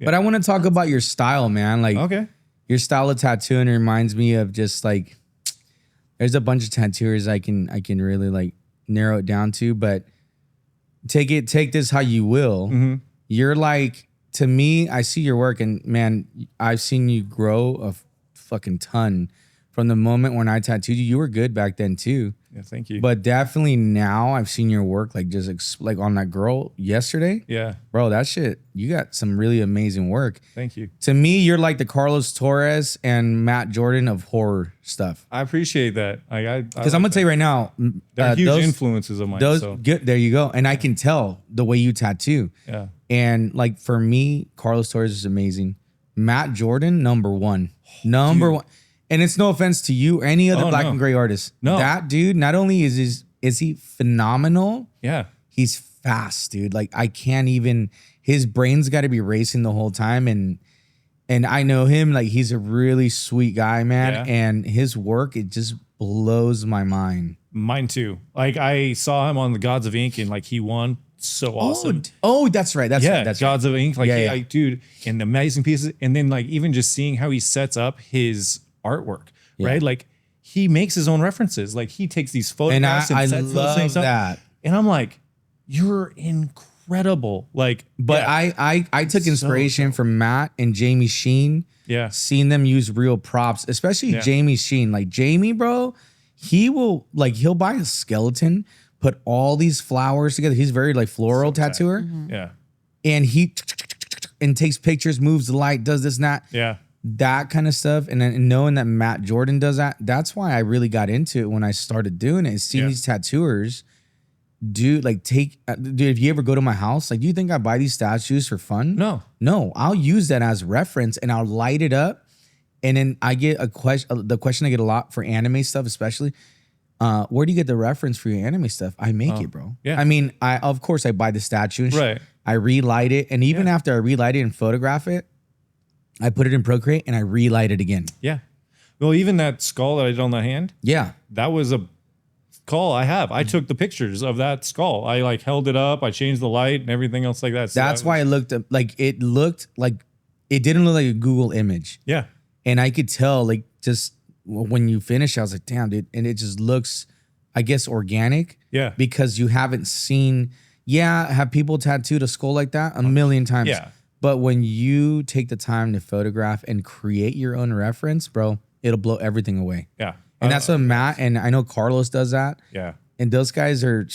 But I want to talk about your style, man. Like, your style of tattooing reminds me of just like, there's a bunch of tattooers I can really like narrow it down to, but take this how you will. Mm-hmm. You're like, to me, I see your work and man, I've seen you grow a fucking ton from the moment when I tattooed you. You were good back then too. Yeah, thank you. But definitely now I've seen your work like just like on that girl yesterday. Yeah. Bro, that shit, you got some really amazing work. Thank you. To me, you're like the Carlos Torres and Matt Jordan of horror stuff. I appreciate that. Because I'm going to tell you right now. They're huge influences of mine. Good, there you go. And I can tell the way you tattoo. Yeah. And like for me, Carlos Torres is amazing. Matt Jordan, number one. Number one. And it's no offense to you or any other black and gray artist. No. That dude, not only is he phenomenal, yeah, he's fast, dude. Like I can't even, his brain's got to be racing the whole time. And I know him, like he's a really sweet guy, man. Yeah. And his work, it just blows my mind. Mine too. Like I saw him on the Gods of Ink and like he won. So awesome. Oh, that's right. That's right. That's Gods of Ink. Like, yeah. Dude, and amazing pieces. And then like even just seeing how he sets up his artwork, right? Like he makes his own references. Like he takes these photographs and I sets those things that. up. And I'm like, you're incredible. Like, but I took inspiration from Matt and Jamie Sheen. Yeah. Seeing them use real props, especially Jamie Sheen. Like Jamie, bro, he'll buy a skeleton, put all these flowers together. He's very like floral tattooer. Mm-hmm. Yeah. And he takes pictures, moves the light, does this and that. Yeah. That kind of stuff. And then knowing that Matt Jordan does that, that's why I really got into it when I started doing it. Is seeing these tattooers dude, like dude, if you ever go to my house, like, do you think I buy these statues for fun? No, I'll use that as reference and I'll light it up. And then I get the question I get a lot for anime stuff, especially, where do you get the reference for your anime stuff? I make it, bro. Yeah. I mean, of course I buy the statue and right. I relight it. And even after I relight it and photograph it, I put it in Procreate and I relight it again. Yeah. Well, even that skull that I did on the hand. Yeah. That was a skull I have. I took the pictures of that skull. I like held it up. I changed the light and everything else like that. So that's why it looked like it didn't look like a Google image. Yeah. And I could tell, like, just when you finish, I was like, damn, dude. And it just looks, I guess, organic. Yeah. Because you haven't seen, have people tattooed a skull like that a million times. Yeah. But when you take the time to photograph and create your own reference, bro, it'll blow everything away. Yeah. And that's what Matt and I know Carlos does that. Yeah. And those guys are,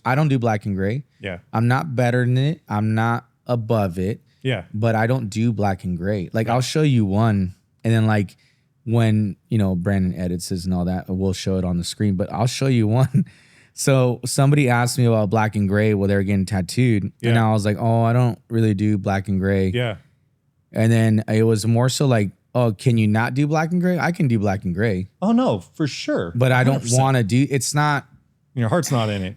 I don't do black and gray. Yeah. I'm not better than it. I'm not above it. Yeah. But I don't do black and gray. Like, I'll show you one. And then, like, when, Brandon edits this and all that, we'll show it on the screen. But I'll show you one. So somebody asked me about black and gray while they were getting tattooed. Yeah. And I was like, oh, I don't really do black and gray. Yeah. And then it was more so like, oh, can you not do black and gray? I can do black and gray. Oh, no, for sure. But I don't want to do, it's not. Your heart's not in it.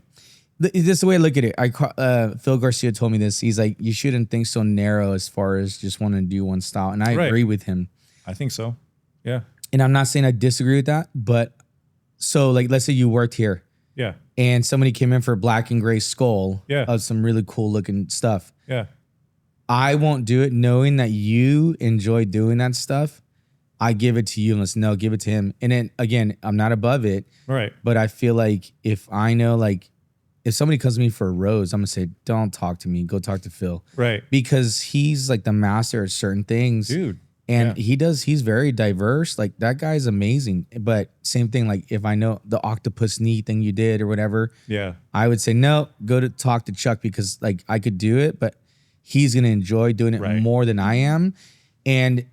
This is the way I look at it. Phil Garcia told me this. He's like, you shouldn't think so narrow as far as just wanting to do one style. And I agree with him. I think so. Yeah. And I'm not saying I disagree with that, but so, like, let's say you worked here. Yeah. And somebody came in for a black and gray skull of some really cool looking stuff. Yeah. I won't do it knowing that you enjoy doing that stuff. I give it to you and let's no, give it to him. And then again, I'm not above it. Right. But I feel like if I know, like, if somebody comes to me for a rose, I'm gonna say, don't talk to me. Go talk to Phil. Right. Because he's like the master at certain things. Dude. And he's very diverse. Like, that guy's amazing. But same thing, like, if I know the octopus knee thing you did or whatever, I would say, no, go to talk to Chuck because, like, I could do it, but he's going to enjoy doing it more than I am. And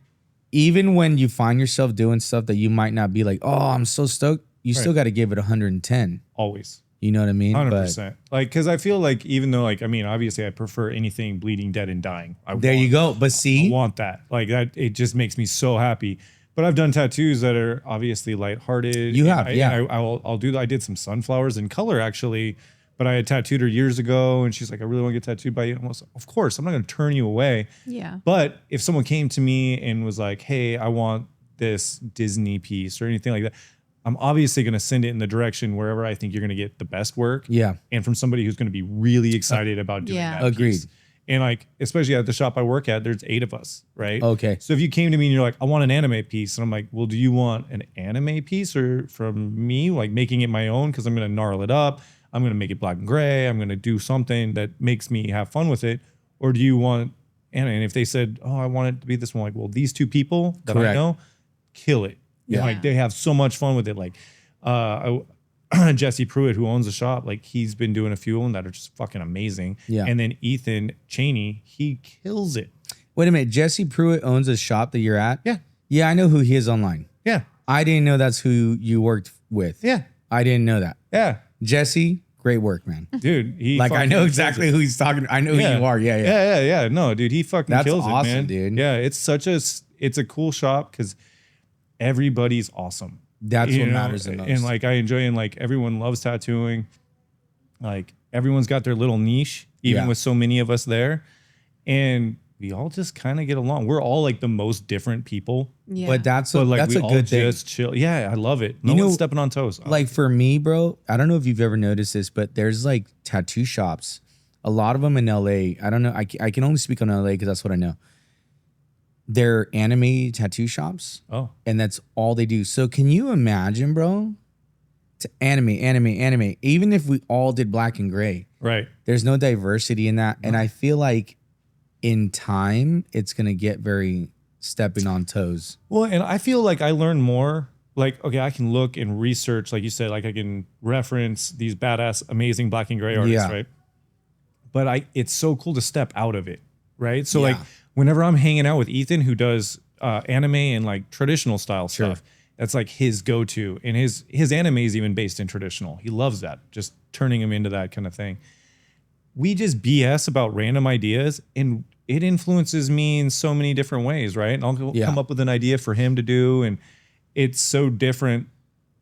even when you find yourself doing stuff that you might not be like, oh, I'm so stoked, you still got to give it 110. Always. You know what I mean? 100%. Like, because I feel like even though, like, I mean, obviously I prefer anything bleeding, dead, and dying. You go. But see? I want that. Like, that, it just makes me so happy. But I've done tattoos that are obviously lighthearted. You have, I'll do that. I did some sunflowers in color, actually. But I had tattooed her years ago, and she's like, I really want to get tattooed by you. And I was like, of course, I'm not going to turn you away. Yeah. But if someone came to me and was like, hey, I want this Disney piece or anything like that, I'm obviously going to send it in the direction wherever I think you're going to get the best work. Yeah. And from somebody who's going to be really excited about doing that. Agreed. Piece. And like, especially at the shop I work at, there's 8 of us, right? Okay. So if you came to me and you're like, I want an anime piece. And I'm like, well, do you want an anime piece or from me, like making it my own? Because I'm going to gnarl it up. I'm going to make it black and gray. I'm going to do something that makes me have fun with it. Or do you want anime? And if they said, oh, I want it to be this one, like, well, these 2 people that I know, kill it. Yeah. Like, they have so much fun with it. Like, Jesse Pruitt, who owns the shop, like, he's been doing a few of them that are just fucking amazing. Yeah. And then Ethan Cheney, he kills it. Wait a minute. Jesse Pruitt owns a shop that you're at? Yeah. Yeah, I know who he is online. Yeah. I didn't know that's who you worked with. Yeah. I didn't know that. Yeah. Jesse, great work, man. Dude, he like, I know exactly who he's talking. I know who you are. Yeah. No, dude, he fucking kills awesome, it, man. Dude. Yeah, it's a cool shop because everybody's awesome. That's what matters the most. And like, I enjoy, and like, everyone loves tattooing. Like, everyone's got their little niche, even with so many of us there. And we all just kind of get along. We're all like the most different people. Yeah. But that's a we good all thing. Just chill. Yeah, I love it. No one's stepping on toes. Like, for me, bro, I don't know if you've ever noticed this, but there's like tattoo shops. A lot of them in LA. I don't know. I can only speak on LA because that's what I know. They're anime tattoo shops. Oh. And that's all they do. So can you imagine, bro? To anime. Even if we all did black and gray. Right. There's no diversity in that. And I feel like in time, it's going to get very stepping on toes. Well, and I feel like I learn more. Like, okay, I can look and research, like you said, like I can reference these badass, amazing black and gray artists, right? But it's so cool to step out of it, right? So like, whenever I'm hanging out with Ethan, who does anime and like traditional style stuff, That's like his go-to. And his anime is even based in traditional. He loves that, just turning him into that kind of thing. We just BS about random ideas, and it influences me in so many different ways, right? And I'll come up with an idea for him to do, and it's so different,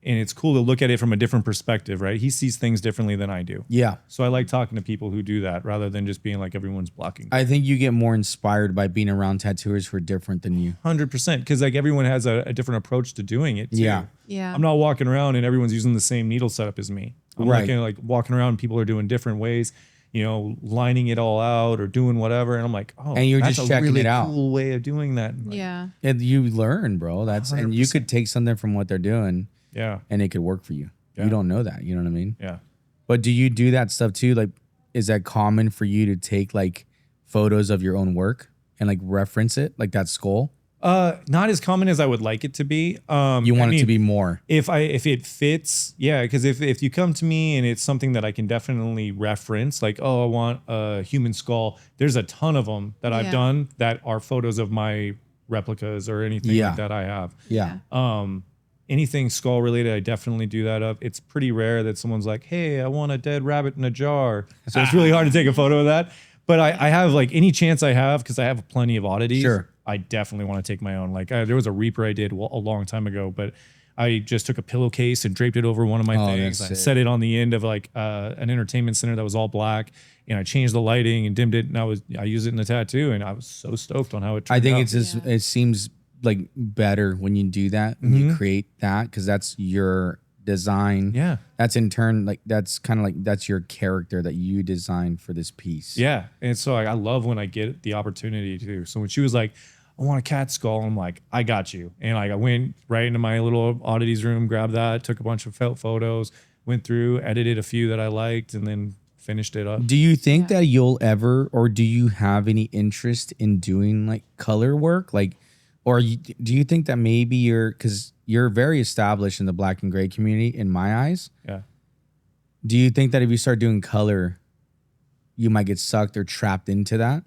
and it's cool to look at it from a different perspective, right? He sees things differently than I do. Yeah. So I like talking to people who do that rather than just being like everyone's blocking. I think you get more inspired by being around tattooers who are different than you. 100%, because like everyone has a different approach to doing it too. Yeah. Yeah. I'm not walking around and everyone's using the same needle setup as me. I'm like walking around and people are doing different ways, you know, lining it all out or doing whatever. And I'm like, oh, and you're that's just a checking really it out. cool way of doing that. Like, Yeah. And you learn, bro. And you 100%. could take something from what they're doing. Yeah. And it could work for you. Yeah. You don't know that. You know what I mean? Yeah. But do you do that stuff too? Like, is that common for you to take like photos of your own work and like reference it, like that skull? Not as common as I would like it to be. You want it to be more. If it fits, yeah. Because if you come to me and it's something that I can definitely reference, like, oh, I want a human skull. There's a ton of them that I've done that are photos of my replicas or anything like that I have. Yeah. Anything skull related, I definitely do that up. It's pretty rare that someone's like, hey, I want a dead rabbit in a jar. So it's really hard to take a photo of that. But I have like any chance I have, because I have plenty of oddities. Sure. I definitely want to take my own. Like there was a Reaper I did a long time ago, but I just took a pillowcase and draped it over one of my things. I set it on the end of like an entertainment center that was all black, and I changed the lighting and dimmed it, and I used it in the tattoo, and I was so stoked on how it turned out. I think it's just it seems like better when you do that, when you create that, because that's your design. Yeah. That's in turn like that's kind of like that's your character that you designed for this piece. Yeah. And so I love when I get the opportunity to. So when she was like, I want a cat skull, I'm like, I got you. And like I went right into my little oddities room, grabbed that, took a bunch of photos, went through, edited a few that I liked, and then finished it up. Do you think that you'll ever, or do you have any interest in doing like color work? Like, or do you think that maybe because you're very established in the black and gray community in my eyes. Yeah. Do you think that if you start doing color, you might get sucked or trapped into that?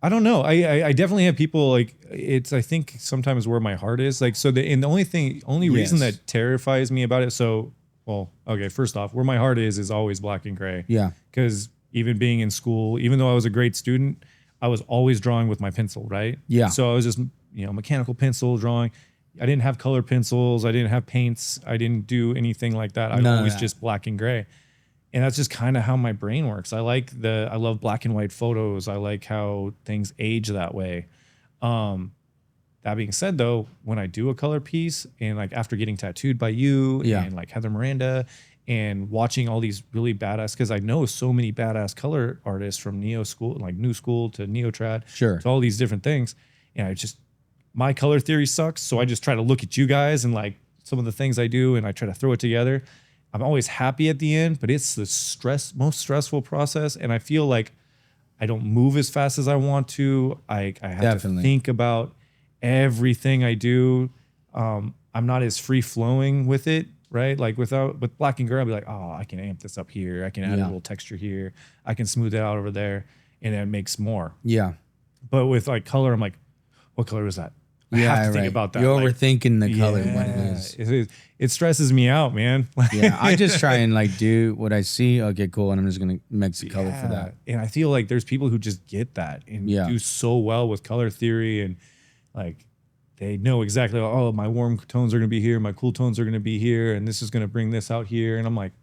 I don't know. I definitely have people like it's. I think sometimes where my heart is. Like so. The only reason that terrifies me about it. So well, okay. First off, where my heart is always black and gray. Yeah. Because even being in school, even though I was a great student, I was always drawing with my pencil, right? Yeah. So I was just mechanical pencil drawing. I didn't have color pencils. I didn't have paints. I didn't do anything like that. I always just black and gray. And that's just kind of how my brain works. I love black and white photos. I like how things age that way. That being said though, when I do a color piece and like after getting tattooed by you and like Heather Miranda and watching all these really badass, because I know so many badass color artists from neo school, like new school to neo trad, to all these different things. And my color theory sucks. So I just try to look at you guys and like some of the things I do and I try to throw it together. I'm always happy at the end, but it's the most stressful process. And I feel like I don't move as fast as I want to. I have to think about everything I do. I'm not as free flowing with it, right? Like with black and gray, I'll be like, oh, I can amp this up here. I can add a little texture here. I can smooth it out over there. And it makes more. Yeah. But with like color, I'm like, what color is that? I have to think about that. You're overthinking the color. What it is. It stresses me out, man. Yeah, I just try and like do what I see. Okay, cool, and I'm just gonna mix the color for that. And I feel like there's people who just get that and do so well with color theory, and like they know exactly. Oh, my warm tones are gonna be here. My cool tones are gonna be here, and this is gonna bring this out here. And I'm like,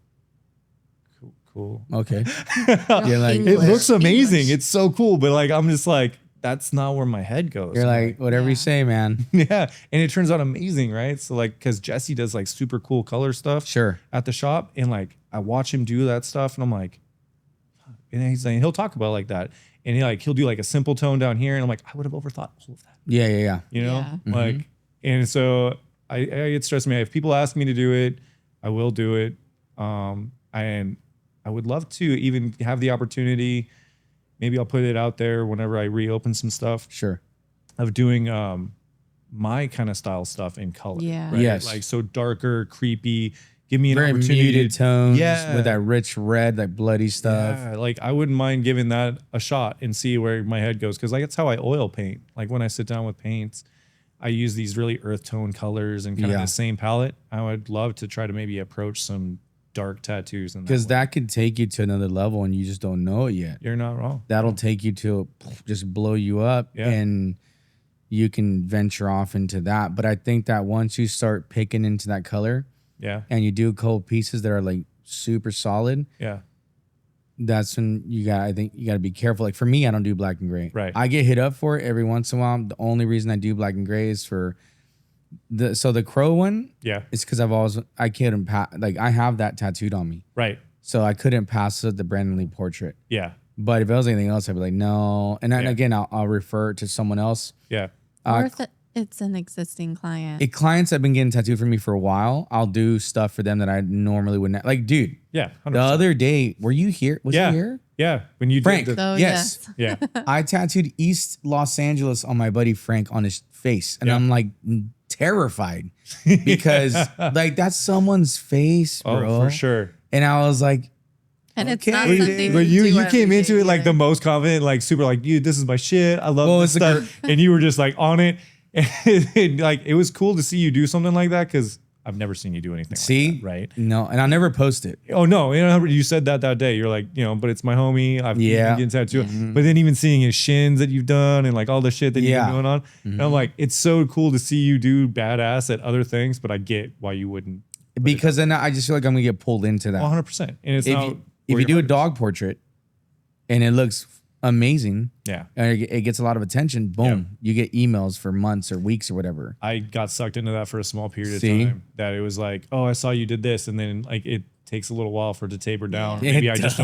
cool. Okay. You're like, it looks amazing. It's so cool, but like I'm just like, that's not where my head goes. You're like, whatever you say, man. Yeah. And it turns out amazing, right? So like, cause Jesse does like super cool color stuff at the shop. And like, I watch him do that stuff and I'm like, and he's like, he'll talk about it like that. And he'll do like a simple tone down here. And I'm like, I would have overthought all of that. Yeah. You know, like, and so I get stressed. If people ask me to do it, I will do it. And I would love to even have the opportunity. Maybe I'll put it out there whenever I reopen some stuff. Sure. Of doing my kind of style stuff in color. Yeah. Right? Yes. Like so darker, creepy. Give me an very opportunity. Muted tones with that rich red, like bloody stuff. Yeah, like I wouldn't mind giving that a shot and see where my head goes. Cause like that's how I oil paint. Like when I sit down with paints, I use these really earth tone colors and kind of the same palette. I would love to try to maybe approach some dark tattoos, because that could take you to another level and you just don't know it yet. You're not wrong. That'll take you to just blow you up, and you can venture off into that. But I think that once you start picking into that color, and you do a couple pieces that are like super solid, that's when I think you got to be careful. Like for me, I don't do black and gray. Right. I get hit up for it every once in a while. The only reason I do black and gray is for the crow one. Yeah. It's because I couldn't like I have that tattooed on me. Right. So I couldn't pass the Brandon Lee portrait. Yeah. But if it was anything else, I'd be like, no. And then again, I'll refer to someone else. Yeah. Or if it's an existing client. Clients have been getting tattooed for me for a while. I'll do stuff for them that I normally wouldn't. Like, dude. Yeah. 100%. The other day, were you here? Was you here? Yeah. When you Frank. did Yes. Yeah. I tattooed East Los Angeles on my buddy Frank on his face. And I'm like terrified because like that's someone's face, bro. Oh, for sure. And I was like, and okay. it's not something but you came into it like either. the most confident, like super like, you, this is my shit. I love this stuff. And you were just like on it. And like, it was cool to see you do something like that because I've never seen you do anything like that, right? No, and I'll never post it. Oh, no. You said that day. You're like, but it's my homie. I've been getting tattooed. Mm-hmm. But then even seeing his shins that you've done and like all the shit that you've been going on. Mm-hmm. And I'm like, it's so cool to see you do badass at other things, but I get why you wouldn't. Because then I just feel like I'm going to get pulled into that. 100%. And it's if you do a dog portrait and it looks amazing, and it gets a lot of attention, boom, you get emails for months or weeks or whatever. I got sucked into that for a small period of time. That it was like, oh, I saw you did this, and then like it takes a little while for it to taper down. Maybe I just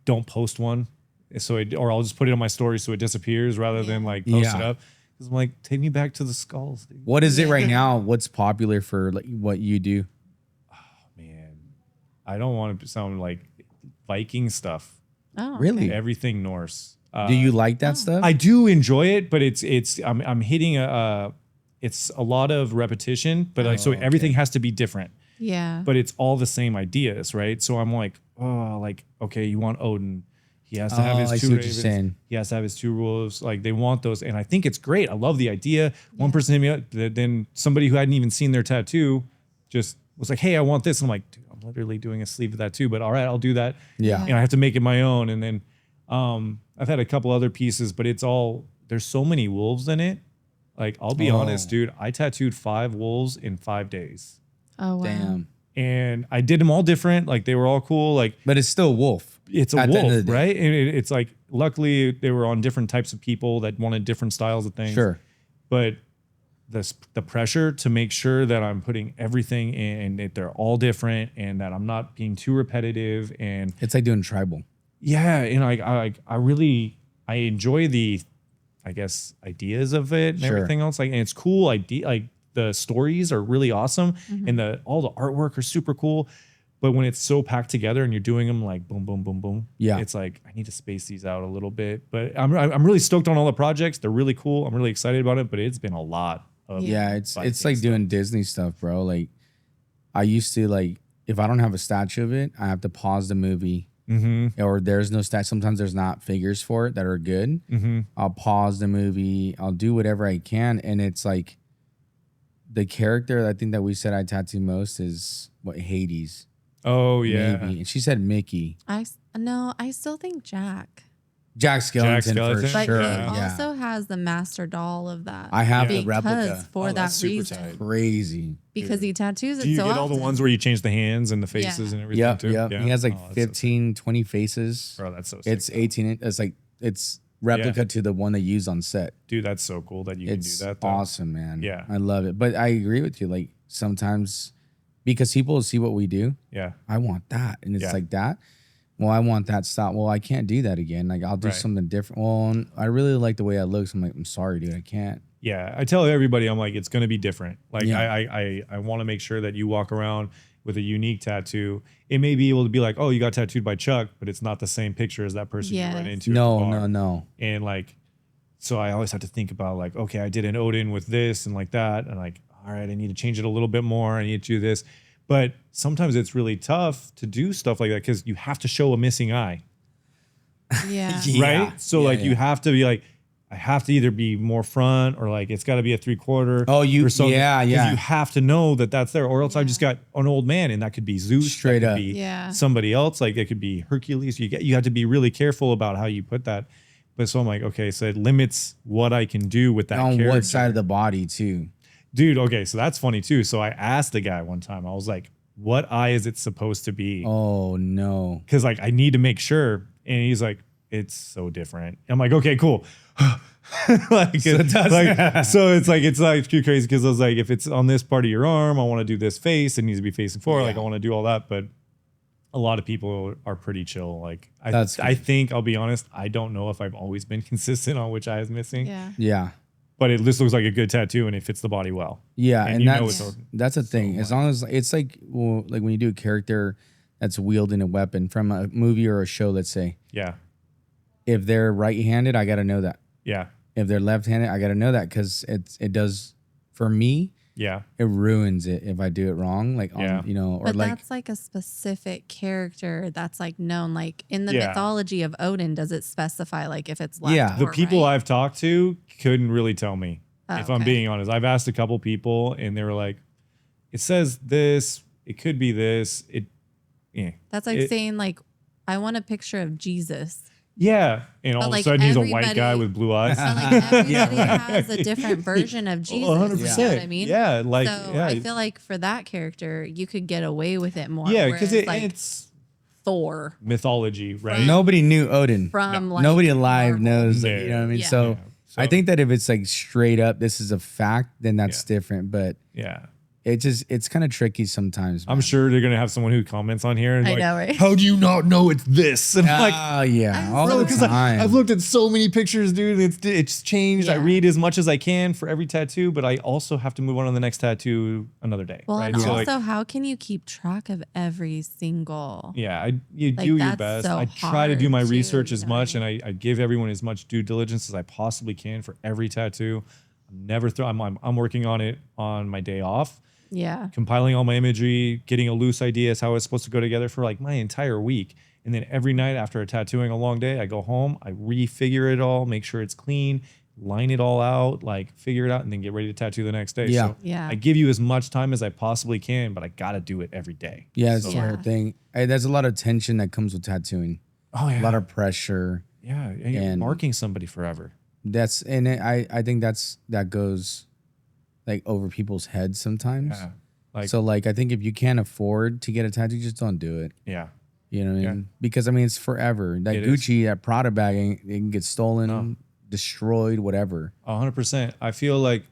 don't post one, or I'll just put it on my story so it disappears rather than like post it up. Because I'm like, take me back to the skulls, dude. What is it right now? What's popular for like what you do? Oh man, I don't want to sound like Viking stuff. Oh, really? Everything Norse. Do you like that stuff? I do enjoy it, but I'm hitting it's a lot of repetition, but like everything has to be different. Yeah. But it's all the same ideas, right? So I'm like, okay, you want Odin. He has to have his two ravens. He has to have his two wolves. Like they want those. And I think it's great. I love the idea. One person hit me up, then somebody who hadn't even seen their tattoo just was like, hey, I want this. And I'm like, dude, I'm literally doing a sleeve of that too, but all right, I'll do that. Yeah. And I have to make it my own. And then I've had a couple other pieces, but there's so many wolves in it. Like, I'll be honest, dude, I tattooed 5 wolves in 5 days. Oh, wow. Damn. And I did them all different. Like, they were all cool. Like, but it's still wolf. It's a wolf, right? And it's like, luckily they were on different types of people that wanted different styles of things. Sure. But the pressure to make sure that I'm putting everything in and that they're all different and that I'm not being too repetitive. And it's like doing tribal. Yeah. And I really enjoy the, I guess, ideas of it and everything else. Like, and it's cool. Like the stories are really awesome and all the artwork are super cool. But when it's so packed together and you're doing them like boom, boom, boom, boom, it's like I need to space these out a little bit. But I'm really stoked on all the projects. They're really cool. I'm really excited about it. But it's been a lot of it's like doing Disney stuff, bro. Like I used to like if I don't have a statue of it, I have to pause the movie. Or there's no statue. Sometimes there's not figures for it that are good. I'll pause the movie. I'll do whatever I can, and it's like the character I think that we said I tattoo most is Hades. Oh yeah, maybe. And she said Mickey. I still think Jack Skellington for but sure. It also has the master doll of that. I have the replica for that reason. Tight. Crazy. Because he tattoos it Do you so get all the ones where you change the hands and the faces and everything too? Yeah. He has like 15, 20 faces. Bro, that's so sick. It's 18. It's replica to the one they use on set. Dude, that's so cool that you can do that. It's awesome, man. Yeah. I love it. But I agree with you. Like sometimes because people see what we do. Yeah. I want that. And it's like that. Well, I want that style. Well, I can't do that again. Like I'll do something different. Well, I really like the way it looks. I'm like, I'm sorry, dude. I can't. Yeah. I tell everybody, I'm like, it's going to be different. Like I want to make sure that you walk around with a unique tattoo. It may be able to be like, oh, you got tattooed by Chuck, but it's not the same picture as that person you run into. No. And like, so I always have to think about like, okay, I did an Odin with this and like that. And like, all right, I need to change it a little bit more. I need to do this. But sometimes it's really tough to do stuff like that because you have to show a missing eye. Yeah. Right? So you have to be like, I have to either be more front or like it's got to be a 3/4. Oh, or something. Yeah. You have to know that that's there, or else I just got an old man, and that could be Zeus, straight that up, could be somebody else. Like it could be Hercules. You have to be really careful about how you put that. But so I'm like, okay, so it limits what I can do with that on character. what side of the body too, dude. Okay, so that's funny too. So I asked the guy one time. I was like, what eye is it supposed to be? Oh no, because like I need to make sure. And he's like, it's so different. I'm like, okay, cool. Like, so it's like too crazy because I was like, if it's on this part of your arm, I want to do this face. It needs to be facing forward. Like I want to do all that, but a lot of people are pretty chill. Like I think I'll be honest, I don't know if I've always been consistent on which eye is missing. Yeah. But it just looks like a good tattoo and it fits the body well. Yeah, and that's a thing. As long as it's like like when you do a character that's wielding a weapon from a movie or a show, let's say. Yeah. If they're right-handed, I got to know that. Yeah. If they're left-handed, I got to know that because it does for me. Yeah. It ruins it if I do it wrong. Like, or but like that's like a specific character that's like known. Like in the mythology of Odin, does it specify like if it's left the or people right? I've talked to couldn't really tell me. If I'm being honest, I've asked a couple people and they were like, it says this, it could be this. That's like saying like, I want a picture of Jesus. Yeah. And all of a sudden he's a white guy with blue eyes. But like everybody has a different version of Jesus. 100%. You know what I mean? Yeah. Like, I feel like for that character, you could get away with it more. Yeah, because it's Thor. Mythology, right? Nobody knew Odin. Nobody alive knows. Yeah. You know what I mean? Yeah. So I think that if it's like straight up, this is a fact, then that's different. But it's kind of tricky sometimes. Man. I'm sure they're gonna have someone who comments on here and I know, right? How do you not know it's this? And I'm like, all the time. I've looked at so many pictures, dude. It's changed. I read as much as I can for every tattoo, but I also have to move on to the next tattoo another day. Well, right? and so also, how can you keep track of every single? Yeah, you do your best. I try to do my research as much, and I give everyone as much due diligence as I possibly can for every tattoo. I'm working on it on my day off. Yeah. Compiling all my imagery, getting a loose idea as how it's supposed to go together for like my entire week. And then every night after tattooing a long day, I go home, I refigure it all, make sure it's clean, line it all out, like figure it out, and then get ready to tattoo the next day. Yeah. So I give you as much time as I possibly can, but I got to do it every day. Yeah, that's the whole thing. There's a lot of tension that comes with tattooing. Oh, yeah. A lot of pressure. Yeah. And you're marking somebody forever. I think that goes like over people's heads sometimes. Yeah. So like I think if you can't afford to get a tattoo, just don't do it. Yeah. You know what I mean? Because I mean it's forever. That Gucci, that Prada bag, it can get stolen, destroyed, whatever. 100%. I feel like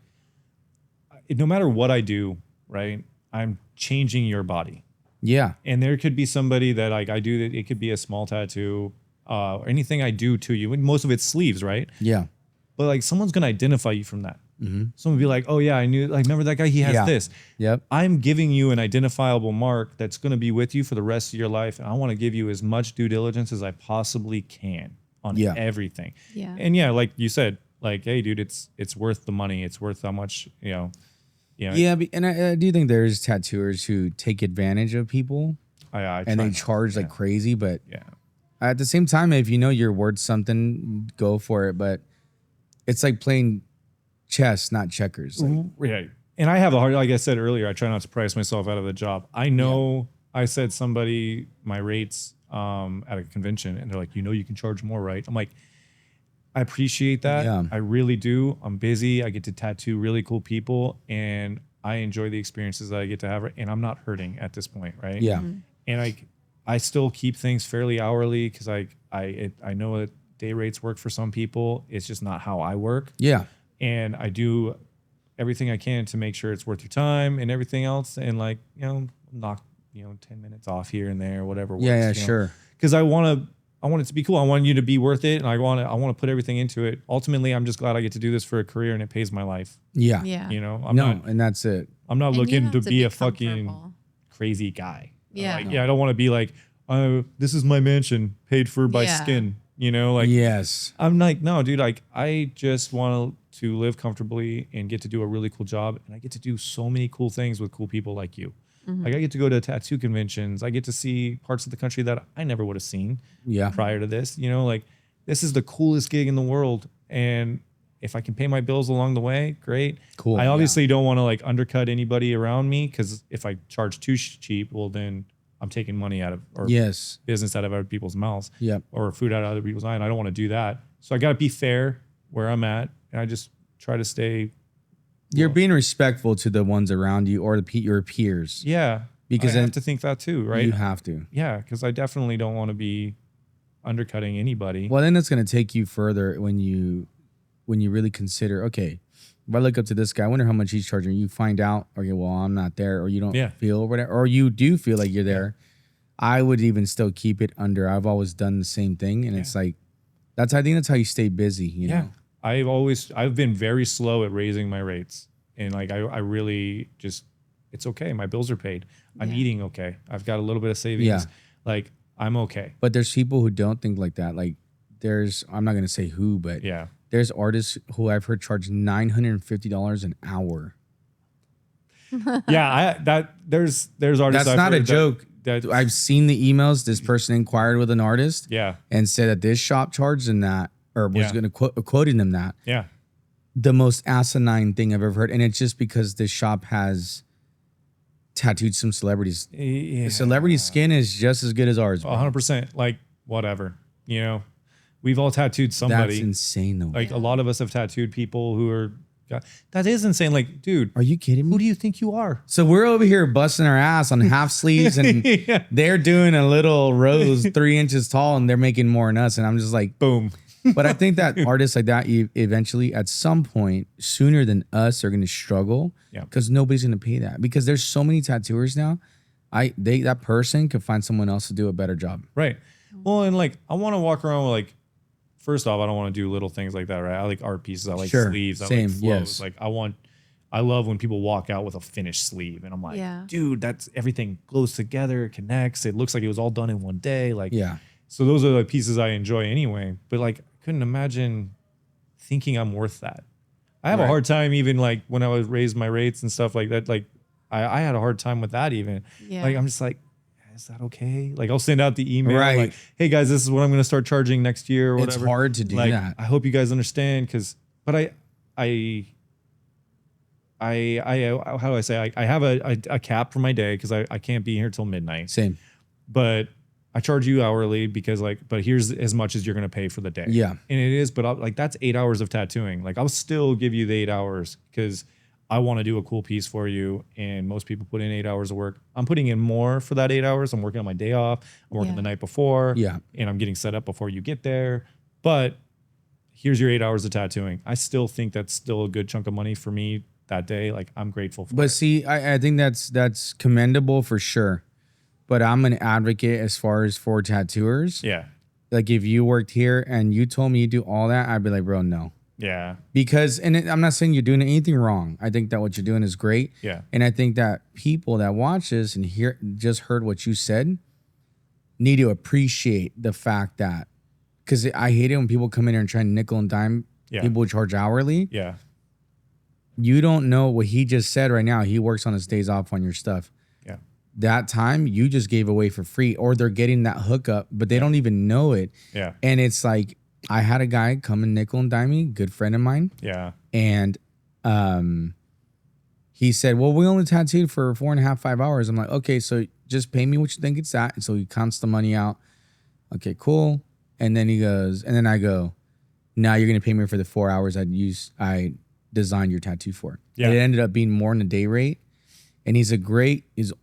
no matter what I do, right, I'm changing your body. Yeah. And there could be somebody that like I do that it could be a small tattoo, or anything I do to you. And most of it's sleeves, right? Yeah. But like someone's gonna identify you from that. Mm-hmm. Someone will be like, oh yeah, I knew, like, remember that guy? He has this. Yep. I'm giving you an identifiable mark that's going to be with you for the rest of your life. And I want to give you as much due diligence as I possibly can on everything. Yeah. And like you said, like, hey dude, it's worth the money. It's worth how much, Yeah. And I do think there's tattooers who take advantage of people and they charge like crazy. But at the same time, if you know you're worth something, go for it. But it's like playing chess, not checkers. Right. And I have a hard, like I said earlier, I try not to price myself out of the job. I know I said somebody my rates at a convention and they're like, you can charge more, right? I'm like, I appreciate that. Yeah. I really do. I'm busy. I get to tattoo really cool people and I enjoy the experiences that I get to have. And I'm not hurting at this point, right? Yeah. Mm-hmm. And I still keep things fairly hourly because I know that day rates work for some people. It's just not how I work. Yeah. And I do everything I can to make sure it's worth your time and everything else. And like, knock, 10 minutes off here and there, whatever works. Yeah, sure. Because I want it to be cool. I want you to be worth it. And I want to put everything into it. Ultimately, I'm just glad I get to do this for a career and it pays my life. Yeah. Yeah. And that's it. I'm not looking to be a fucking crazy guy. Yeah. I don't want to be like, this is my mansion paid for by skin. Yes. I'm like, no, dude, like I just want to live comfortably and get to do a really cool job. And I get to do so many cool things with cool people like you. Mm-hmm. Like I get to go to tattoo conventions. I get to see parts of the country that I never would have seen prior to this. Like this is the coolest gig in the world. And if I can pay my bills along the way, great. Cool. I obviously don't want to like undercut anybody around me, because if I charge too cheap, well then I'm taking money out of, or business out of other people's mouths, or food out of other people's eyes. And I don't want to do that. So I got to be fair where I'm at, and I just try to stay. You're being respectful to the ones around you or your peers. Yeah, because I have to think that too, right? You have to. Yeah, because I definitely don't want to be undercutting anybody. Well, then it's going to take you further when you really consider, okay, if I look up to this guy, I wonder how much he's charging. You find out, okay, well, I'm not there, or you don't feel or whatever, or you do feel like you're there. I would even still keep it under. I've always done the same thing, and it's like I think that's how you stay busy. You know, I've been very slow at raising my rates, and like I really just, it's okay. My bills are paid. I'm eating okay. I've got a little bit of savings. Yeah. Like I'm okay. But there's people who don't think like that. Like I'm not going to say who, but there's artists who I've heard charge $950 an hour. There's artists. That's not a joke. I've seen the emails. This person inquired with an artist, and said that this shop charged them that, or was going to quoting them that. Yeah, the most asinine thing I've ever heard, and it's just because this shop has tattooed some celebrities. The celebrity skin is just as good as ours. 100%. Like whatever, you know, we've all tattooed somebody. That's insane, though. Like a lot of us have tattooed people who are. That is insane. Like, dude, are you kidding me? Who do you think you are? So we're over here busting our ass on half sleeves, and they're doing a little rose 3 inches tall, and they're making more than us. And I'm just like, boom. But I think that artists like that, eventually, at some point, sooner than us, are going to struggle because nobody's going to pay that. Because there's so many tattooers now. That person could find someone else to do a better job. Right. Well, and like I want to walk around with like. First off, I don't want to do little things like that, right? I like art pieces. I like sleeves. I like flows. Like I love when people walk out with a finished sleeve, and I'm like, dude, that's everything glows together, connects. It looks like it was all done in one day. Like, so those are the pieces I enjoy anyway. But like, I couldn't imagine thinking I'm worth that. I have a hard time even like when I was raised my rates and stuff like that. Like, I had a hard time with that even. Like, I'm just like, is that okay? Like I'll send out the email like, hey guys, this is what I'm going to start charging next year or whatever. It's hard to do that. I hope you guys understand but I how do I say? I have a cap for my day because I can't be here till midnight. Same. But I charge you hourly because but here's as much as you're going to pay for the day. Yeah. And it is, but that's 8 hours of tattooing. Like I'll still give you the 8 hours because I want to do a cool piece for you, and most people put in 8 hours of work. I'm putting in more for that 8 hours. I'm working on my day off. I'm working the night before. Yeah. And I'm getting set up before you get there. But here's your 8 hours of tattooing. I still think that's still a good chunk of money for me that day. Like I'm grateful for it. But see, I think that's commendable for sure. But I'm an advocate as far as for tattooers. Yeah. Like if you worked here and you told me you do all that, I'd be like, bro, no. Yeah. Because, I'm not saying you're doing anything wrong. I think that what you're doing is great. Yeah. And I think that people that watch this and just heard what you said need to appreciate the fact that, because I hate it when people come in here and try and nickel and dime people who charge hourly. Yeah. You don't know what he just said right now. He works on his days off on your stuff. Yeah. That time you just gave away for free, or they're getting that hookup, but they don't even know it. Yeah. And it's like, I had a guy come and nickel and dime me, good friend of mine. Yeah. And he said, well, we only tattooed for 4.5, 5 hours. I'm like, okay, so just pay me what you think it's at. And so he counts the money out. Okay, cool. And then he goes, and then I go, now you're going to pay me for the 4 hours I designed your tattoo for. Yeah. It ended up being more than a day rate. And he's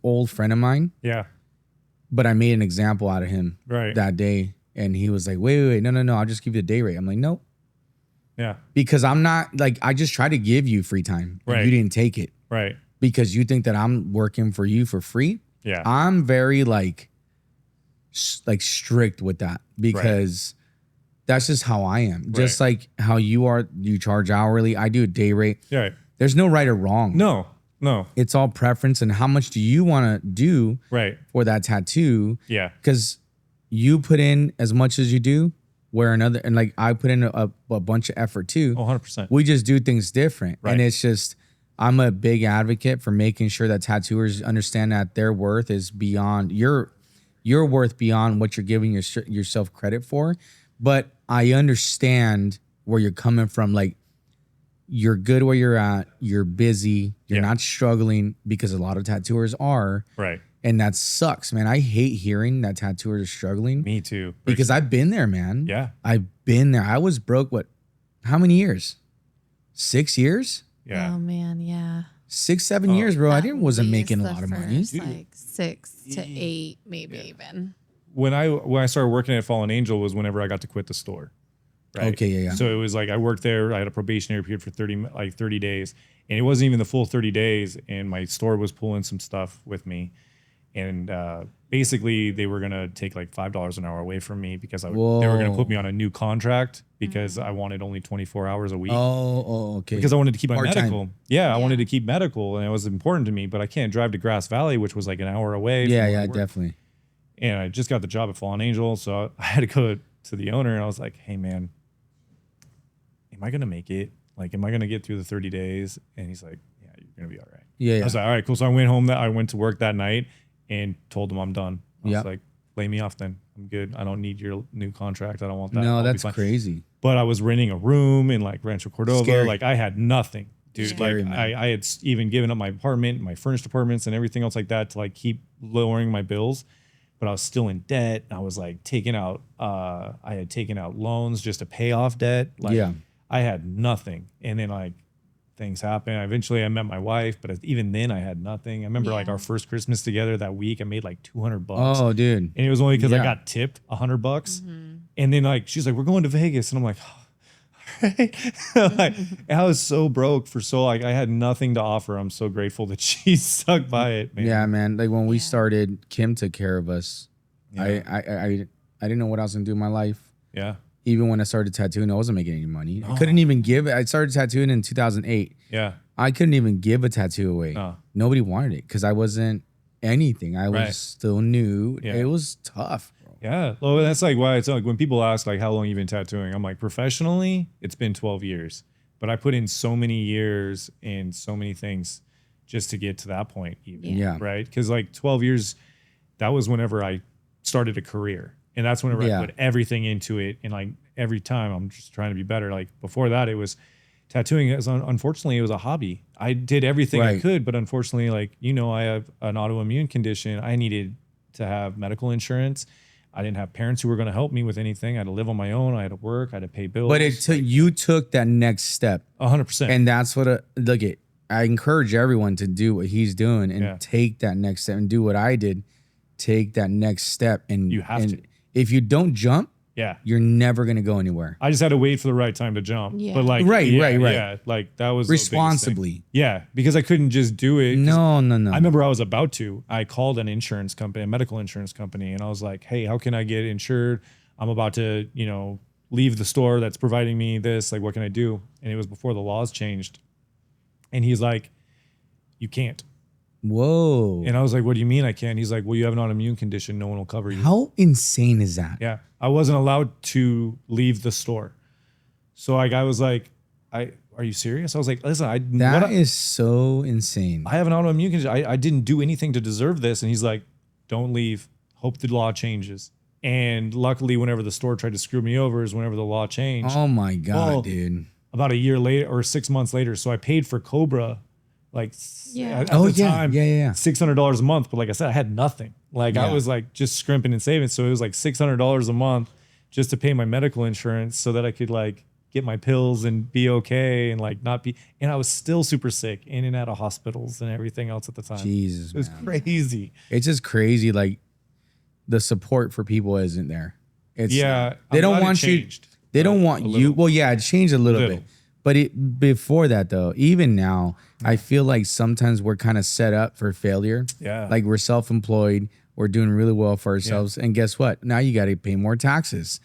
old friend of mine. Yeah. But I made an example out of him that day. And he was like, wait, no, I'll just give you the day rate. I'm like, nope. Yeah. Because I'm not, like, I just try to give you free time. Right. And you didn't take it. Right. Because you think that I'm working for you for free. Yeah. I'm very, like strict with that. Because that's just how I am. Just like how you are, you charge hourly. I do a day rate. Yeah. There's no right or wrong. No. It's all preference and how much do you want to do for that tattoo. Yeah. Because you put in as much as you do, where another, and like I put in a bunch of effort too. 100%. We just do things different. Right. And it's just, I'm a big advocate for making sure that tattooers understand that their worth is beyond, your worth beyond what you're giving yourself credit for. But I understand where you're coming from. Like you're good where you're at. You're busy. You're not struggling, because a lot of tattooers are. Right. And that sucks, man. I hate hearing that tattooers are struggling. Me too. Because I've been there, man. Yeah. I've been there. I was broke, how many years? 6 years? Yeah. Oh man, yeah. 6, 7 years, bro. I wasn't making a lot of money. Like 6 to 8, maybe even. When I started working at Fallen Angel was whenever I got to quit the store. Right. Okay, yeah. So it was like I worked there. I had a probationary period for 30 days, and it wasn't even the full 30 days. And my store was pulling some stuff with me, and basically they were gonna take like $5 an hour away from me because they were gonna put me on a new contract because I wanted only 24 hours a week. Oh, okay. Because I wanted to keep my Part-time. medical. Yeah, I wanted to keep medical, and it was important to me. But I can't drive to Grass Valley, which was like an hour away. Yeah, definitely. And I just got the job at Fallen Angel, so I had to go to the owner, and I was like, "Hey, man, am I gonna make it? Like, am I gonna get through the 30 days?" And he's like, "Yeah, you're gonna be all right." Yeah. I was like, "All right, cool." So I went home. I went to work that night and told him I'm done. I was like, "Lay me off, then. I'm good. I don't need your new contract. I don't want that." No, that's crazy. But I was renting a room in like Rancho Cordova. Scary. Like I had nothing, dude. Scary, like man. I had even given up my apartment, my furnished apartments, and everything else like that to like keep lowering my bills. But I was still in debt. I was like taking out. I had taken out loans just to pay off debt. Like I had nothing, and then like things happened. Eventually, I met my wife, but even then, I had nothing. I remember like our first Christmas together that week. I made like $200. Oh, dude. And it was only because I got tipped $100. Mm-hmm. And then like she's like, "We're going to Vegas," and I'm like, "Oh, all right." Like, I was so broke for so like I had nothing to offer. I'm so grateful that she stuck by it, man. Yeah, man. Like when we started, Kim took care of us. I didn't know what I was gonna do in my life. Yeah. Even when I started tattooing, I wasn't making any money. I couldn't even give it. I started tattooing in 2008. Yeah. I couldn't even give a tattoo away. Nobody wanted it because I wasn't anything. I was still new. Yeah. It was tough, bro. Yeah. Well, that's like why it's like when people ask like how long you've been tattooing, I'm like, professionally, it's been 12 years. But I put in so many years and so many things just to get to that point even. Yeah. Right? Because like 12 years, that was whenever I started a career. And that's whenever I put everything into it. And like every time I'm just trying to be better. Like before that, it was tattooing. Unfortunately, it was a hobby. I did everything I could, but unfortunately, like, I have an autoimmune condition. I needed to have medical insurance. I didn't have parents who were going to help me with anything. I had to live on my own. I had to work. I had to pay bills. But you took that next step. 100%. And that's what I encourage everyone to do what he's doing and take that next step and do what I did. Take that next step. And you have to. If you don't jump, you're never gonna go anywhere. I just had to wait for the right time to jump. Yeah. But like right. Yeah, like that was responsibly. Yeah, because I couldn't just do it. No. I remember I was about to. I called an insurance company, a medical insurance company, and I was like, "Hey, how can I get insured? I'm about to, leave the store that's providing me this. Like, what can I do?" And it was before the laws changed. And he's like, "You can't." Whoa. And I was like, "What do you mean I can't?" He's like, "Well, you have an autoimmune condition. No one will cover you." How insane is that? Yeah. I wasn't allowed to leave the store. So like, I was like, are you serious? I was like, listen, that is so insane. I have an autoimmune condition. I didn't do anything to deserve this. And he's like, don't leave. Hope the law changes. And luckily, whenever the store tried to screw me over is whenever the law changed. Oh my God, dude. About a year later or 6 months later. So I paid for Cobra like at the time, $600 a month. But like I said, I had nothing. Like I was like just scrimping and saving. So it was like $600 a month just to pay my medical insurance so that I could like get my pills and be okay and like not be. And I was still super sick in and out of hospitals and everything else at the time. Jesus, it was crazy. It's just crazy. Like the support for people isn't there. It's they don't want you. They don't want you. Well, yeah, it changed a little bit. But before that, though, even now, I feel like sometimes we're kind of set up for failure. Yeah. Like we're self-employed. We're doing really well for ourselves. And guess what? Now you got to pay more taxes.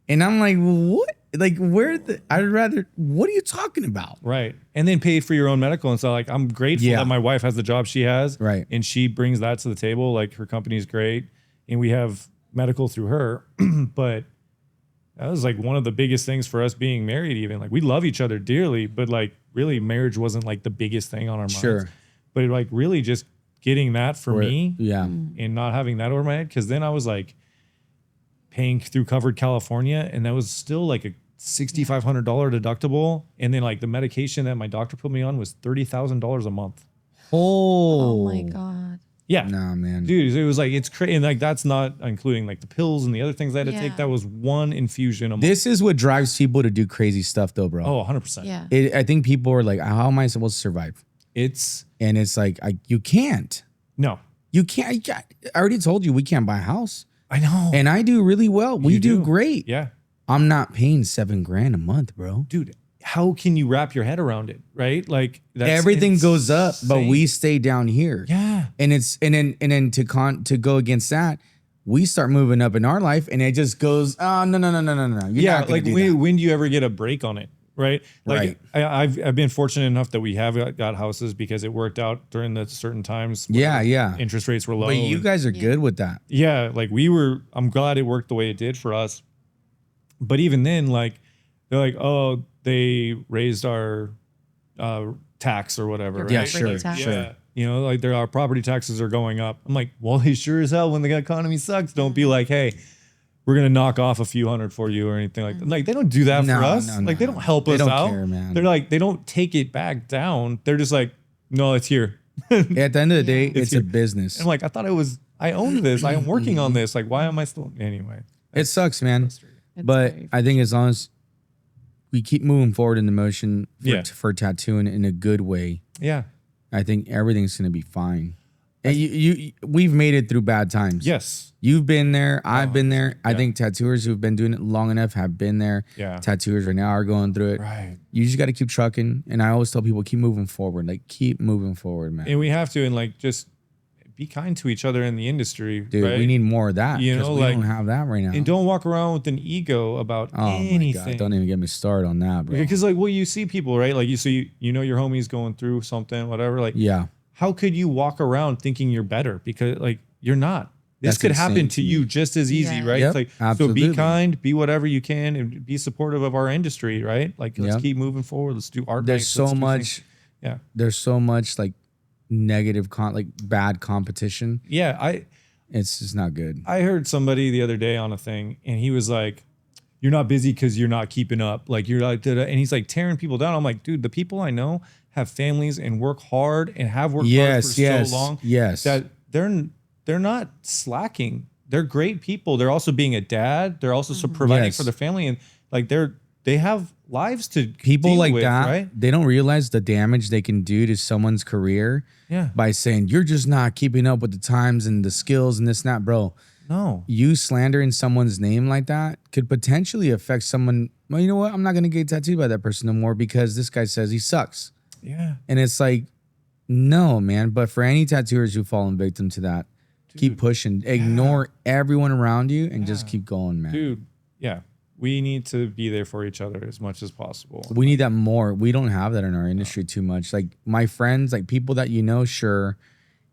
And I'm like, what? Like, what are you talking about? Right. And then pay for your own medical. And so, like, I'm grateful that my wife has the job she has. Right. And she brings that to the table. Like, her company is great. And we have medical through her. But that was like one of the biggest things for us being married, even. Like, we love each other dearly, but like, really, marriage wasn't like the biggest thing on our minds. Sure. But like, really just getting that for me. Yeah. And not having that over my head. Cause then I was like paying through Covered California. And that was still like $6,500 deductible. And then like the medication that my doctor put me on was $30,000 a month. Oh my God. Yeah. Nah, man. Dude, it was like, it's crazy. And like, that's not including like the pills and the other things I had to take. That was one infusion a month. This is what drives people to do crazy stuff though, bro. Oh, 100%. Yeah. I think people are like, how am I supposed to survive? And it's like, you can't. No. You can't. I already told you we can't buy a house. I know. And I do really well. We do great. Yeah. I'm not paying $7,000 a month, bro. Dude, how can you wrap your head around it? Right? Like everything goes up, but we stay down here. Yeah. And then to go against that, we start moving up in our life and it just goes, oh no. Yeah, like when do you ever get a break on it? Right. Like I've been fortunate enough that we have got houses because it worked out during the certain times. Yeah. Interest rates were low. But you guys are good with that. Yeah. Like I'm glad it worked the way it did for us. But even then, like, they're like, oh, they raised our tax or whatever. Right? Yeah, sure. Yeah. You know, like our property taxes are going up. I'm like, well, they sure as hell when the economy sucks. Don't be like, hey, we're gonna knock off a few hundred for you or anything like that. Like they don't do that for us. Like they don't help us out. Care, man. They're like, they don't take it back down. They're just like, no, it's here. At the end of the day, it's a business. And I'm like, I own this. I am working on this. Like, why am I still anyway? It sucks, man. But I think as long as we keep moving forward in the motion for tattooing in a good way, I think everything's gonna be fine. And we've made it through bad times. Yes. You've been there. I've been there. I think tattooers who've been doing it long enough have been there. Yeah. Tattooers right now are going through it. Right. You just got to keep trucking. And I always tell people, keep moving forward. Like, keep moving forward, man. And we have to, and like, just be kind to each other in the industry. Dude, right? we need more of that. You know, we like, don't have that right now. And don't walk around with an ego about anything. My God, don't even get me started on that, bro. Because like, well, you see people, right? Like you see, you know, your homie's going through something, whatever. Like, how could you walk around thinking you're better? Because like, you're not. This could happen to you just as easy, right? Yep, it's like, absolutely. So be kind, be whatever you can, and be supportive of our industry, right? Like, let's keep moving forward. Let's do art. There's so much. Yeah. There's so much like negative, bad competition. Yeah. It's just not good. I heard somebody the other day on a thing, and he was like, you're not busy because you're not keeping up. Like, you're like, and he's like tearing people down. I'm like, dude, the people I know have families and work hard and have worked hard for so long. That they're not slacking. They're great people. They're also being a dad. They're also providing for their family, and like they have lives to people deal like with, that. Right? They don't realize the damage they can do to someone's career. By saying you're just not keeping up with the times and the skills and this and that, bro. No, you slandering someone's name like that could potentially affect someone. Well, you know what? I'm not gonna get tattooed by that person no more because this guy says he sucks. Yeah, and it's like, no, man. But for any tattooers who've fallen victim to that, keep pushing. Ignore everyone around you and just keep going, man. Dude, we need to be there for each other as much as possible. We need that more. We don't have that in our industry too much. Like my friends, like people that you know, sure.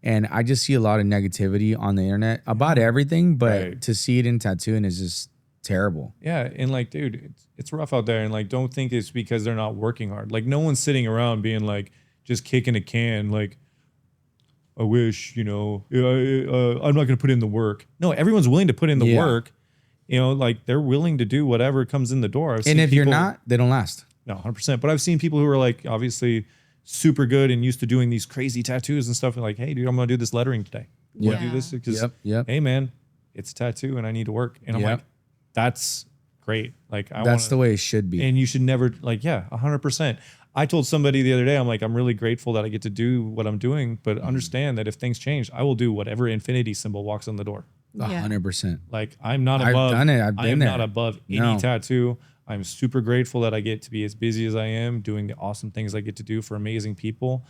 And I just see a lot of negativity on the internet about everything, but to see it in tattooing is just terrible. Yeah, and like, dude, it's rough out there. And like, don't think it's because they're not working hard. Like, no one's sitting around being like, just kicking a can, like, I wish, you know, I'm not going to put in the work. No, everyone's willing to put in the work. You know, like they're willing to do whatever comes in the door. And if you're not, they don't last. No, 100%. But I've seen people who are like, obviously super good and used to doing these crazy tattoos and stuff. And like, hey, dude, I'm going to do this lettering today. I'm going to do this because, hey, man, it's a tattoo and I need to work. And I'm like, that's great. Like, that's the way it should be. And you should never, like, 100%. I told somebody the other day, I'm like, I'm really grateful that I get to do what I'm doing, but understand that if things change, I will do whatever infinity symbol walks on the door. 100%. Like, I'm not above. I've done it. I've been there. not above any tattoo. I'm super grateful that I get to be as busy as I am, doing the awesome things I get to do for amazing people.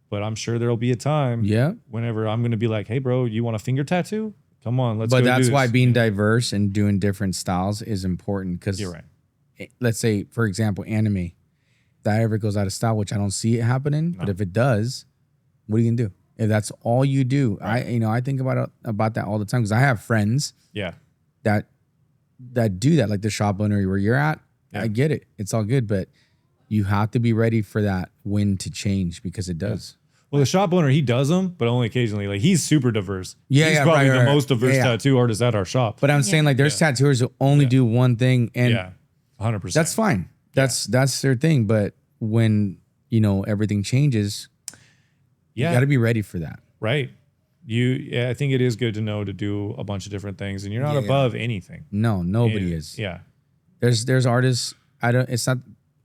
But I'm sure there'll be a time whenever I'm going to be like, hey, bro, you want a finger tattoo? Come on, let's go. But that's do why this. being diverse and doing different styles is important. Because you're right. Let's say, for example, anime. If that ever goes out of style, which I don't see it happening, but if it does, what are you gonna do? If that's all you do, I think about that all the time because I have friends that do that, like the shop owner where you're at. I get it, it's all good, but you have to be ready for that wind to change because it does. Well, the shop owner, he does them, but only occasionally. Like, he's super diverse. Yeah, he's probably the most diverse tattoo artist at our shop. But I'm saying, like, there's tattooers who only do one thing, and 100%. That's fine. That's their thing. But when, everything changes, you got to be ready for that. Right. I think it is good to know to do a bunch of different things, and you're not above anything. No, nobody is. Yeah. There's artists. It's not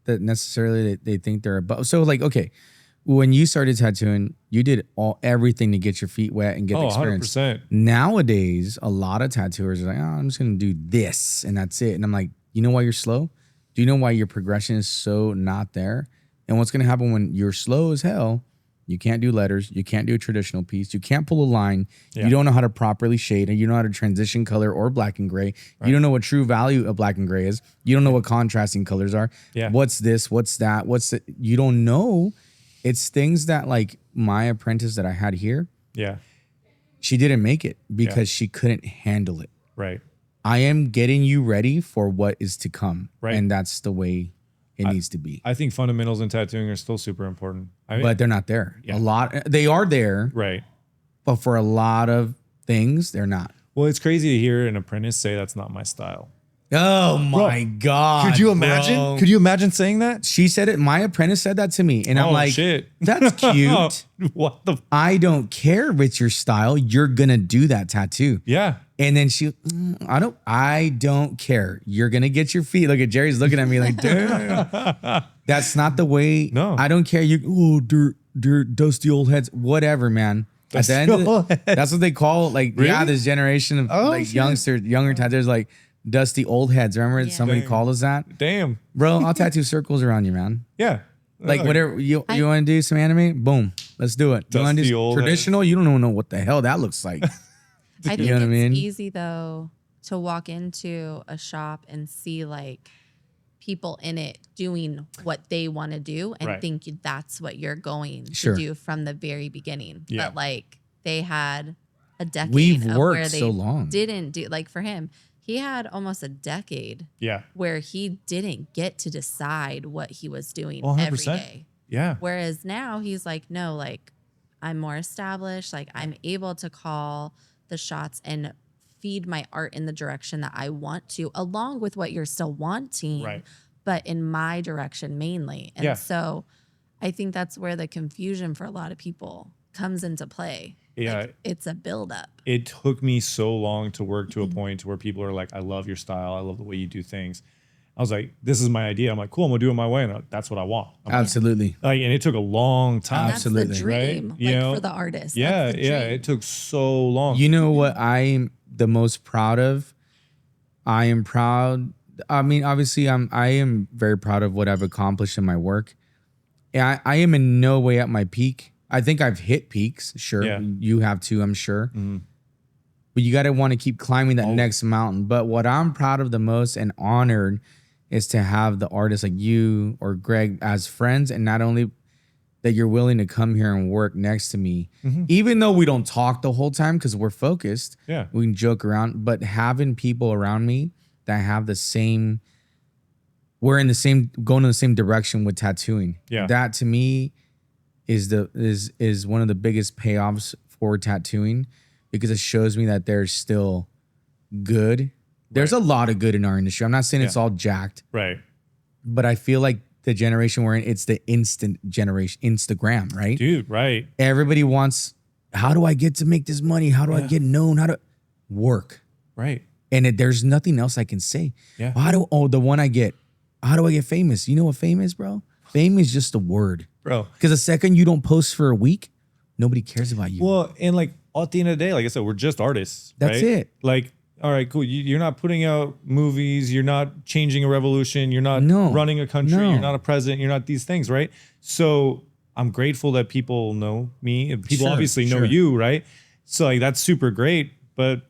that necessarily they think they're above. So like, okay, when you started tattooing, you did everything to get your feet wet and get the experience. 100%. Nowadays, a lot of tattooers are like, I'm just gonna do this and that's it. And I'm like, you know why you're slow? Do you know why your progression is so not there? And what's gonna happen when you're slow as hell? You can't do letters. You can't do a traditional piece. You can't pull a line. Yeah. You don't know how to properly shade, and you don't know how to transition color or black and gray. Right. You don't know what true value of black and gray is. You don't know what contrasting colors are. Yeah. What's this? What's that? You don't know. It's things that like my apprentice that I had here. Yeah. She didn't make it because she couldn't handle it. Right. I am getting you ready for what is to come. Right. And that's the way it needs to be. I think fundamentals in tattooing are still super important. But they're not there. Yeah. They are there. Right. But for a lot of things, they're not. Well, it's crazy to hear an apprentice say that's not my style. Oh my God. Could you imagine? Bro. Could you imagine saying that? She said it. My apprentice said that to me. And I'm like, shit. That's cute. What the? I don't care if it's your style. You're going to do that tattoo. Yeah. And then I don't care. You're going to get your feet. Look at Jerry's looking at me like, damn. That's not the way. No. I don't care. Dirt, dusty old heads, whatever, man. At the end of that's what they call like, really? This generation of younger tattoos, like dusty old heads. Remember somebody called us that? Damn. Bro, I'll tattoo circles around you, man. Yeah. Like whatever you want to do, some anime, boom, let's do it. You want to do traditional? Heads. You don't even know what the hell that looks like. I think it's easy though to walk into a shop and see like people in it doing what they want to do and think that's what you're going to do from the very beginning. Yeah. But like they had a decade We've of worked where they so long. didn't do, like for him, he had almost a decade where he didn't get to decide what he was doing every day. Yeah. Whereas now he's like, no, like I'm more established. Like I'm able to call the shots and feed my art in the direction that I want to, along with what you're still wanting, but in my direction mainly. And so I think that's where the confusion for a lot of people comes into play. Yeah. Like, it's a buildup. It took me so long to work to a point to where people are like, I love your style. I love the way you do things. I was like, this is my idea. I'm like, cool, I'm gonna do it my way. And that's what I want. Absolutely. Like, and it took a long time. That's the dream, right? You know? For the artist. Yeah, it took so long. You know what I'm the most proud of? I am proud. I mean, obviously, I am very proud of what I've accomplished in my work. I am in no way at my peak. I think I've hit peaks. Sure, you have too, I'm sure. Mm-hmm. But you got to want to keep climbing that next mountain. But what I'm proud of the most and honored is to have the artists like you or Greg as friends, and not only that you're willing to come here and work next to me, even though we don't talk the whole time because we're focused. Yeah, we can joke around, but having people around me that have the same, going in the same direction with tattooing. Yeah, that to me is one of the biggest payoffs for tattooing, because it shows me that there's still good. There's a lot of good in our industry. I'm not saying it's all jacked. Right. But I feel like the generation we're in, it's the instant generation, Instagram, right? Dude, right. Everybody wants, how do I get to make this money? How do I get known? How to work? Right. And there's nothing else I can say. Yeah. The one I get, how do I get famous? You know what fame is, bro? Fame is just a word. Bro. Because the second you don't post for a week, nobody cares about you. Well, and like at the end of the day, like I said, we're just artists. That's it. Like, all right, cool. You're not putting out movies. You're not changing a revolution. You're not running a country. You're not a president. You're not these things, right? So I'm grateful that people know me. And people obviously know you, right? So like that's super great. But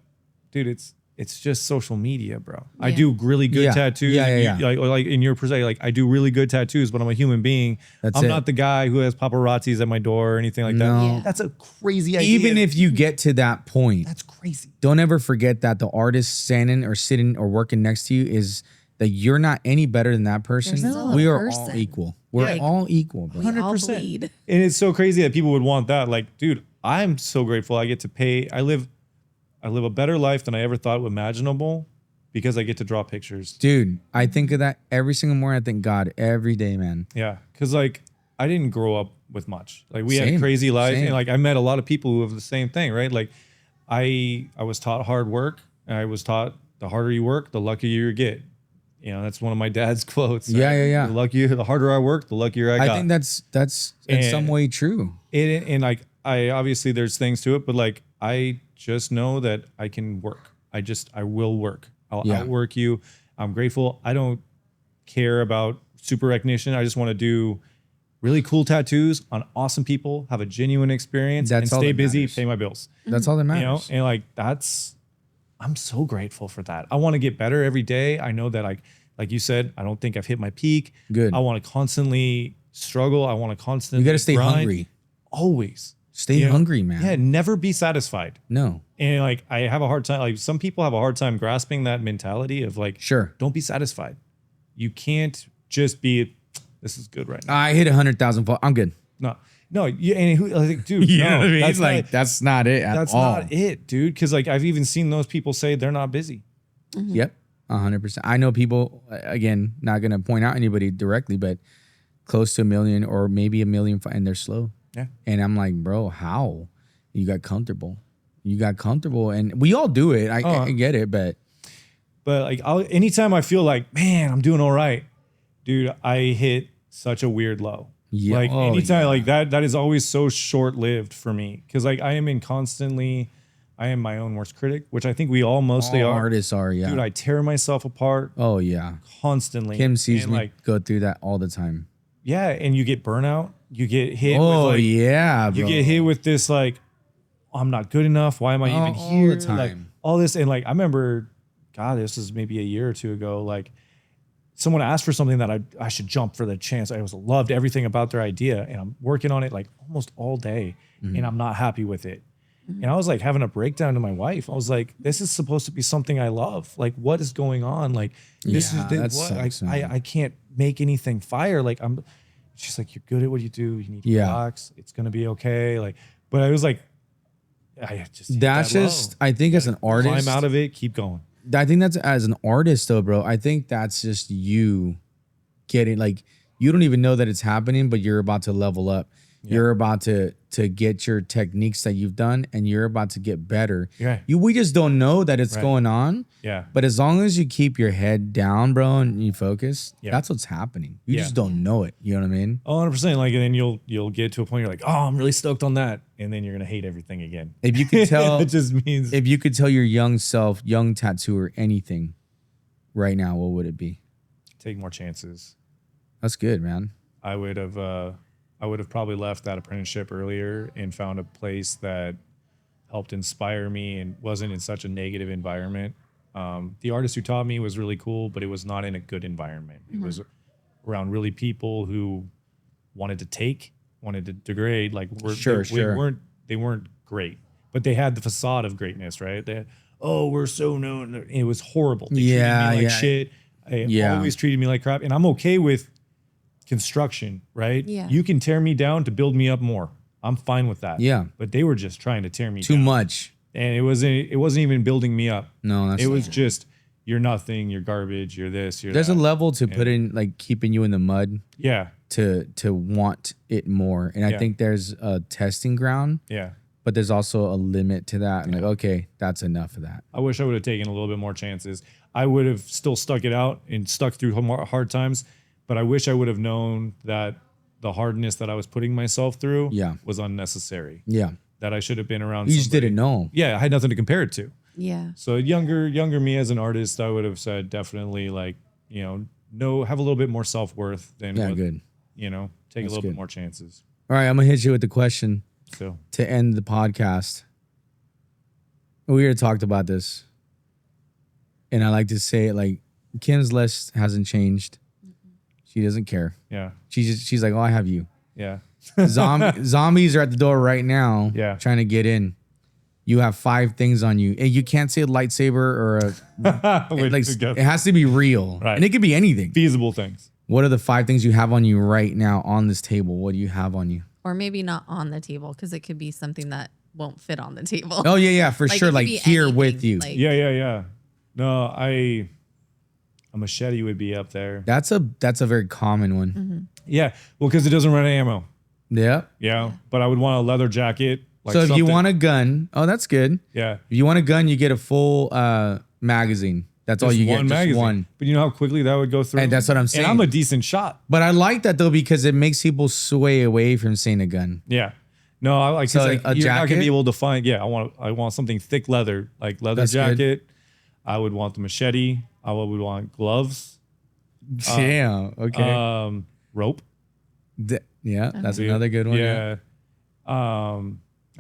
dude, it's just social media, bro. Yeah. I do really good tattoos. Yeah. Like in your perspective, like I do really good tattoos, but I'm a human being. I'm not the guy who has paparazzis at my door or anything like that. Yeah. That's a crazy idea. Even if you get to that point, that's crazy. Don't ever forget that the artist standing or sitting or working next to you is that you're not any better than that person. We are all equal. We're all equal, bro. 100%. And it's so crazy that people would want that. Like, dude, I'm so grateful I get to pay. I live a better life than I ever thought imaginable because I get to draw pictures. Dude, I think of that every single morning. I thank God every day, man. Yeah. Cause like I didn't grow up with much. Like we had crazy lives. And like I met a lot of people who have the same thing, right? Like I was taught hard work. And I was taught the harder you work, the luckier you get. You know, that's one of my dad's quotes. Yeah, right? yeah. The harder I work, the luckier I got. I think that's in some way true. And like I obviously there's things to it, but like I just know that I can work. I will work. I'll outwork you. I'm grateful. I don't care about super recognition. I just want to do really cool tattoos on awesome people, have a genuine experience, and stay busy, pay my bills. That's all that matters. You know, and like I'm so grateful for that. I want to get better every day. I know that like you said, I don't think I've hit my peak. Good. I want to constantly struggle. I want to constantly You got to stay grind. hungry. Always. Stay hungry, man. Yeah, never be satisfied. No. And like I have a hard time, like some people have a hard time grasping that mentality of like, sure, don't be satisfied. You can't just be, this is good right now. I hit 100,000. I'm good. No, and who, like, dude, you know no, what I mean? that's like that's not it at that's all. not it, dude. Because like I've even seen those people say they're not busy. Mm-hmm. Yep, 100%. I know people. Again, not gonna point out anybody directly, but close to 1 million or maybe 1 million, and they're slow. Yeah, and I'm like, bro, how? You got comfortable. And we all do it. I get it, but like anytime I feel like, man, I'm doing all right, dude, I hit such a weird low. Yeah. Like anytime like that is always so short-lived for me. Cause like I am my own worst critic, which I think we all mostly are. Artists are, yeah. Dude, I tear myself apart. Oh yeah. Constantly. Kim sees me like go through that all the time. Yeah. And you get burnout. You get hit with like, yeah, bro. You get hit with this like, I'm not good enough. Why am I even here? All the time. Like all this. And like I remember, God, this is maybe a year or two ago, like someone asked for something that I should jump for the chance. I loved everything about their idea and I'm working on it like almost all day and I'm not happy with it. And I was like having a breakdown to my wife. I was like, this is supposed to be something I love. Like, what is going on? Like, this is what sucks, I can't make anything fire. Like she's like, you're good at what you do. You need to relax. It's going to be okay. Like, but I was like, I think as an artist, climb out of it, keep going. I think that's as an artist though, bro. I think that's just you getting like, you don't even know that it's happening, but you're about to level up. Yeah. You're about to get your techniques that you've done and you're about to get better. Yeah. We just don't know that it's going on. Yeah. But as long as you keep your head down, bro, and you focus, that's what's happening. You just don't know it. You know what I mean? 100%. Like, and then you'll get to a point you're like, oh, I'm really stoked on that. And then you're going to hate everything again. If you could tell, it just means if you could tell your young self, young tattooer, anything right now, what would it be? Take more chances. That's good, man. I would have probably left that apprenticeship earlier and found a place that helped inspire me and wasn't in such a negative environment. The artist who taught me was really cool, but it was not in a good environment. Mm-hmm. It was around really people who wanted to degrade. Like they weren't great, but they had the facade of greatness, right? They had, we're so known. It was horrible. They treated me like shit. They always treated me like crap. And I'm okay with construction, right? Yeah. You can tear me down to build me up more. I'm fine with that. Yeah. But they were just trying to tear me too down. much. And it wasn't even building me up. No, it was just, you're nothing, you're garbage, you're this, you're There's that. a level to put in, like keeping you in the mud. Yeah. To want it more. And I think there's a testing ground. Yeah. But there's also a limit to that. And like, okay, that's enough of that. I wish I would have taken a little bit more chances. I would have still stuck it out and stuck through hard times. But I wish I would have known that the hardness that I was putting myself through was unnecessary. Yeah. That I should have been around. You just didn't know. Yeah, I had nothing to compare it to. Yeah. So younger me as an artist, I would have said definitely like, have a little bit more self-worth than good. Take a little bit more chances. All right, I'm gonna hit you with the question. So to end the podcast. We already talked about this. And I like to say it like Kim's list hasn't changed. She doesn't care. Yeah. She's like, I have you. Yeah. Zombies are at the door right now. Yeah. Trying to get in. You have 5 things on you. And you can't say a lightsaber or it has to be real. Right. And it could be anything. Feasible things. What are the 5 things you have on you right now on this table? What do you have on you? Or maybe not on the table, because it could be something that won't fit on the table. Oh, yeah, for sure. Like here anything, with you. Like, yeah. No, a machete would be up there. That's a very common one. Mm-hmm. Yeah, well, because it doesn't run ammo. Yeah. Yeah, but I would want a leather jacket. Like so if you want a gun, that's good. Yeah. If you want a gun, you get a full magazine. That's all you get, just one. But you know how quickly that would go through? And that's what I'm saying. And I'm a decent shot. But I like that, though, because it makes people sway away from saying a gun. Yeah. No, I like, so like you're not going to be able to find, I want something thick leather, like leather jacket. Good. I would want the machete. I would want gloves. Damn. Okay. Rope. That's another good one. Yeah. All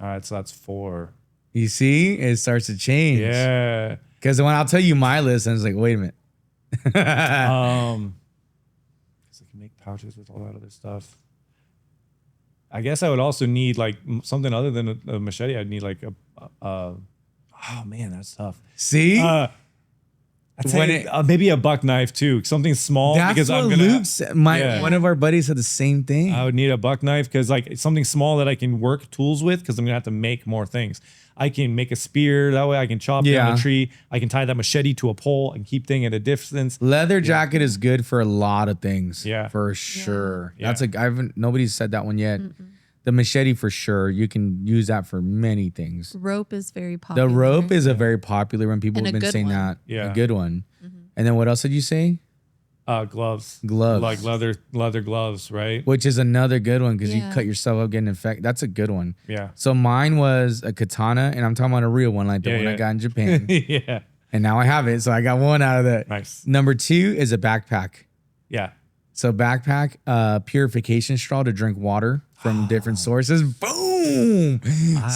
right, so that's 4. You see? It starts to change. Yeah. Because when I'll tell you my list, and it's like, wait a minute. Because I can make pouches with all that other stuff. I guess I would also need like something other than a machete. I'd need like oh man, that's tough. See? I'd say maybe a buck knife too, something small. That's because what Luke said. One of our buddies said the same thing. I would need a buck knife because like something small that I can work tools with because I'm gonna have to make more things. I can make a spear that way. I can chop down a tree. I can tie that machete to a pole and keep thing at a distance. Leather jacket is good for a lot of things. Yeah, for sure. Yeah. Nobody's said that one yet. The machete for sure. You can use that for many things. Rope is very popular. The rope is a very popular one. People have been saying that. Yeah. A good one. And then what else did you say? Gloves. Like leather gloves, right? Which is another good one because you cut yourself up getting infected. That's a good one. Yeah. So mine was a katana, and I'm talking about a real one, like the one I got in Japan. Yeah. And now I have it, so I got one out of that. Nice. Number 2 is a backpack. Yeah. So backpack, purification straw to drink water from different sources. Boom.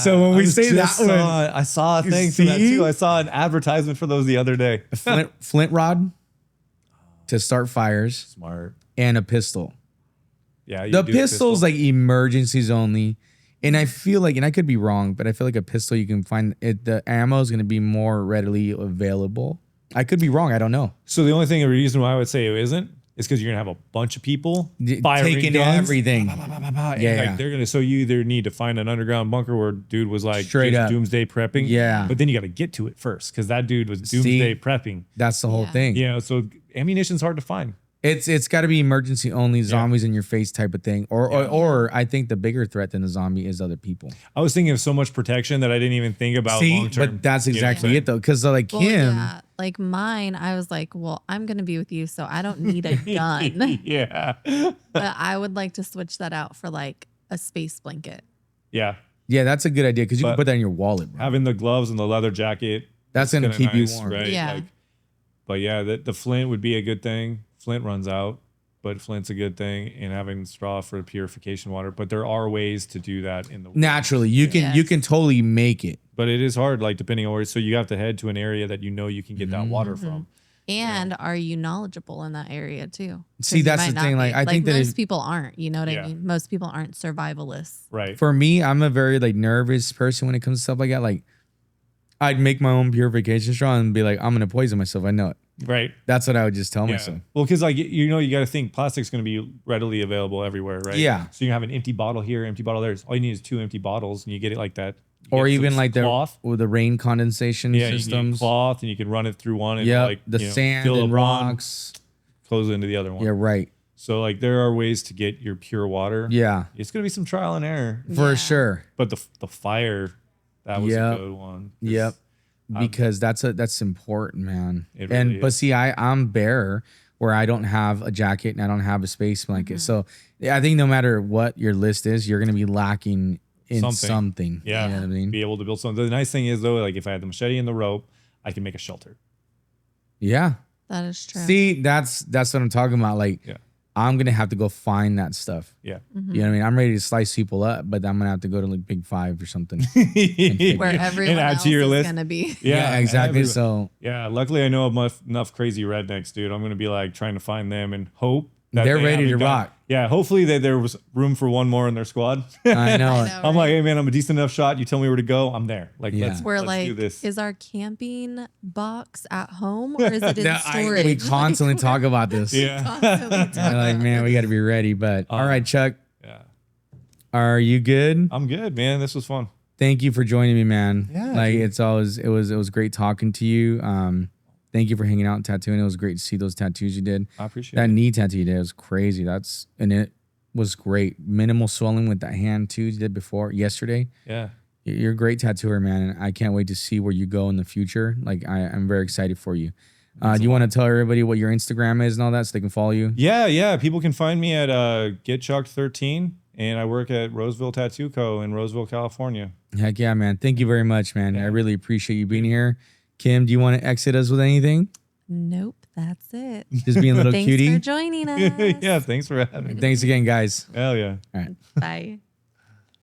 So when we say that one, I saw a thing for that too. I saw an advertisement for those the other day. Flint rod to start fires. Smart. And a pistol. Yeah. The pistol's like emergencies only. And I feel like, and I could be wrong, but I feel like a pistol you can find it, the ammo is going to be more readily available. I could be wrong. I don't know. So the only reason why I would say it isn't is because you're gonna have a bunch of people taking guns, everything. Like they're gonna. So you either need to find an underground bunker where dude was like straight up doomsday prepping. Yeah. But then you got to get to it first because that dude was doomsday prepping. That's the whole thing. Yeah. So ammunition's hard to find. It's got to be emergency only, zombies in your face type of thing. Or I think the bigger threat than the zombie is other people. I was thinking of so much protection that I didn't even think about long term. But that's exactly it though, because like like mine, I was like, well, I'm gonna be with you, so I don't need a gun. Yeah. But I would like to switch that out for like a space blanket. Yeah. Yeah, that's a good idea because you can put that in your wallet, bro. Having the gloves and the leather jacket, that's gonna keep you warm, right? Yeah. Like, but yeah, the flint would be a good thing. Flint runs out, but flint's a good thing, and having straw for purification water. But there are ways to do that in the world. Naturally. You can totally make it. But it is hard, like depending on where. So you have to head to an area that you can get that water from. And are you knowledgeable in that area too? See, that's the thing. Like I think that most people aren't. You know what I mean? Most people aren't survivalists. Right. For me, I'm a very like nervous person when it comes to stuff like that. Like I'd make my own purification straw and be like, I'm gonna poison myself. I know it. Right. That's what I would just tell myself. Well, because like you got to think plastic's going to be readily available everywhere, right? Yeah. So you have an empty bottle here, empty bottle there. All you need is 2 empty bottles, and you get it like that. Or even like cloth with the rain condensation systems. You need cloth, and you can run it through one. And like the sand and rocks. Close it into the other one. Yeah, right. So like there are ways to get your pure water. Yeah. It's going to be some trial and error. For sure. But the fire, that was a good one. Yep. Because that's important, man. It really but see, I'm bare where I don't have a jacket and I don't have a space blanket. So I think no matter what your list is, you're gonna be lacking in something. Yeah. You know what I mean? Be able to build something. The nice thing is though, like if I had the machete and the rope, I can make a shelter. Yeah. That is true. See, that's what I'm talking about. Like I'm gonna have to go find that stuff. Yeah. You know what I mean? I'm ready to slice people up, but I'm gonna have to go to like Big Five or something. Where everyone else is gonna be. Yeah, exactly. So luckily I know enough crazy rednecks, dude. I'm gonna be like trying to find them and hope that they're ready to rock. Yeah, hopefully there was room for one more in their squad. I know. I'm like, hey man, I'm a decent enough shot. You tell me where to go, I'm there. Like let's like, do this. Is our camping box at home or is it in storage? We constantly talk about this. Yeah. Like, man, we got to be ready. But all right, Chuck. Yeah. Are you good? I'm good, man. This was fun. Thank you for joining me, man. Yeah. Like it was great talking to you. Thank you for hanging out and tattooing. It was great to see those tattoos you did. I appreciate that it. knee tattoo you did. It was crazy. And it was great. Minimal swelling with that hand too you did before yesterday. Yeah. You're a great tattooer, man. And I can't wait to see where you go in the future. Like I'm very excited for you. Do you want to tell everybody what your Instagram is and all that so they can follow you? Yeah. People can find me at GetChucked13, and I work at Roseville Tattoo Co. in Roseville, California. Heck yeah, man. Thank you very much, man. Yeah. I really appreciate you being here. Kim, do you want to exit us with anything? Nope, that's it. Just being a little cutie. Thanks for joining us. Yeah, thanks for having me. Thanks again, guys. Hell yeah. All right. Bye.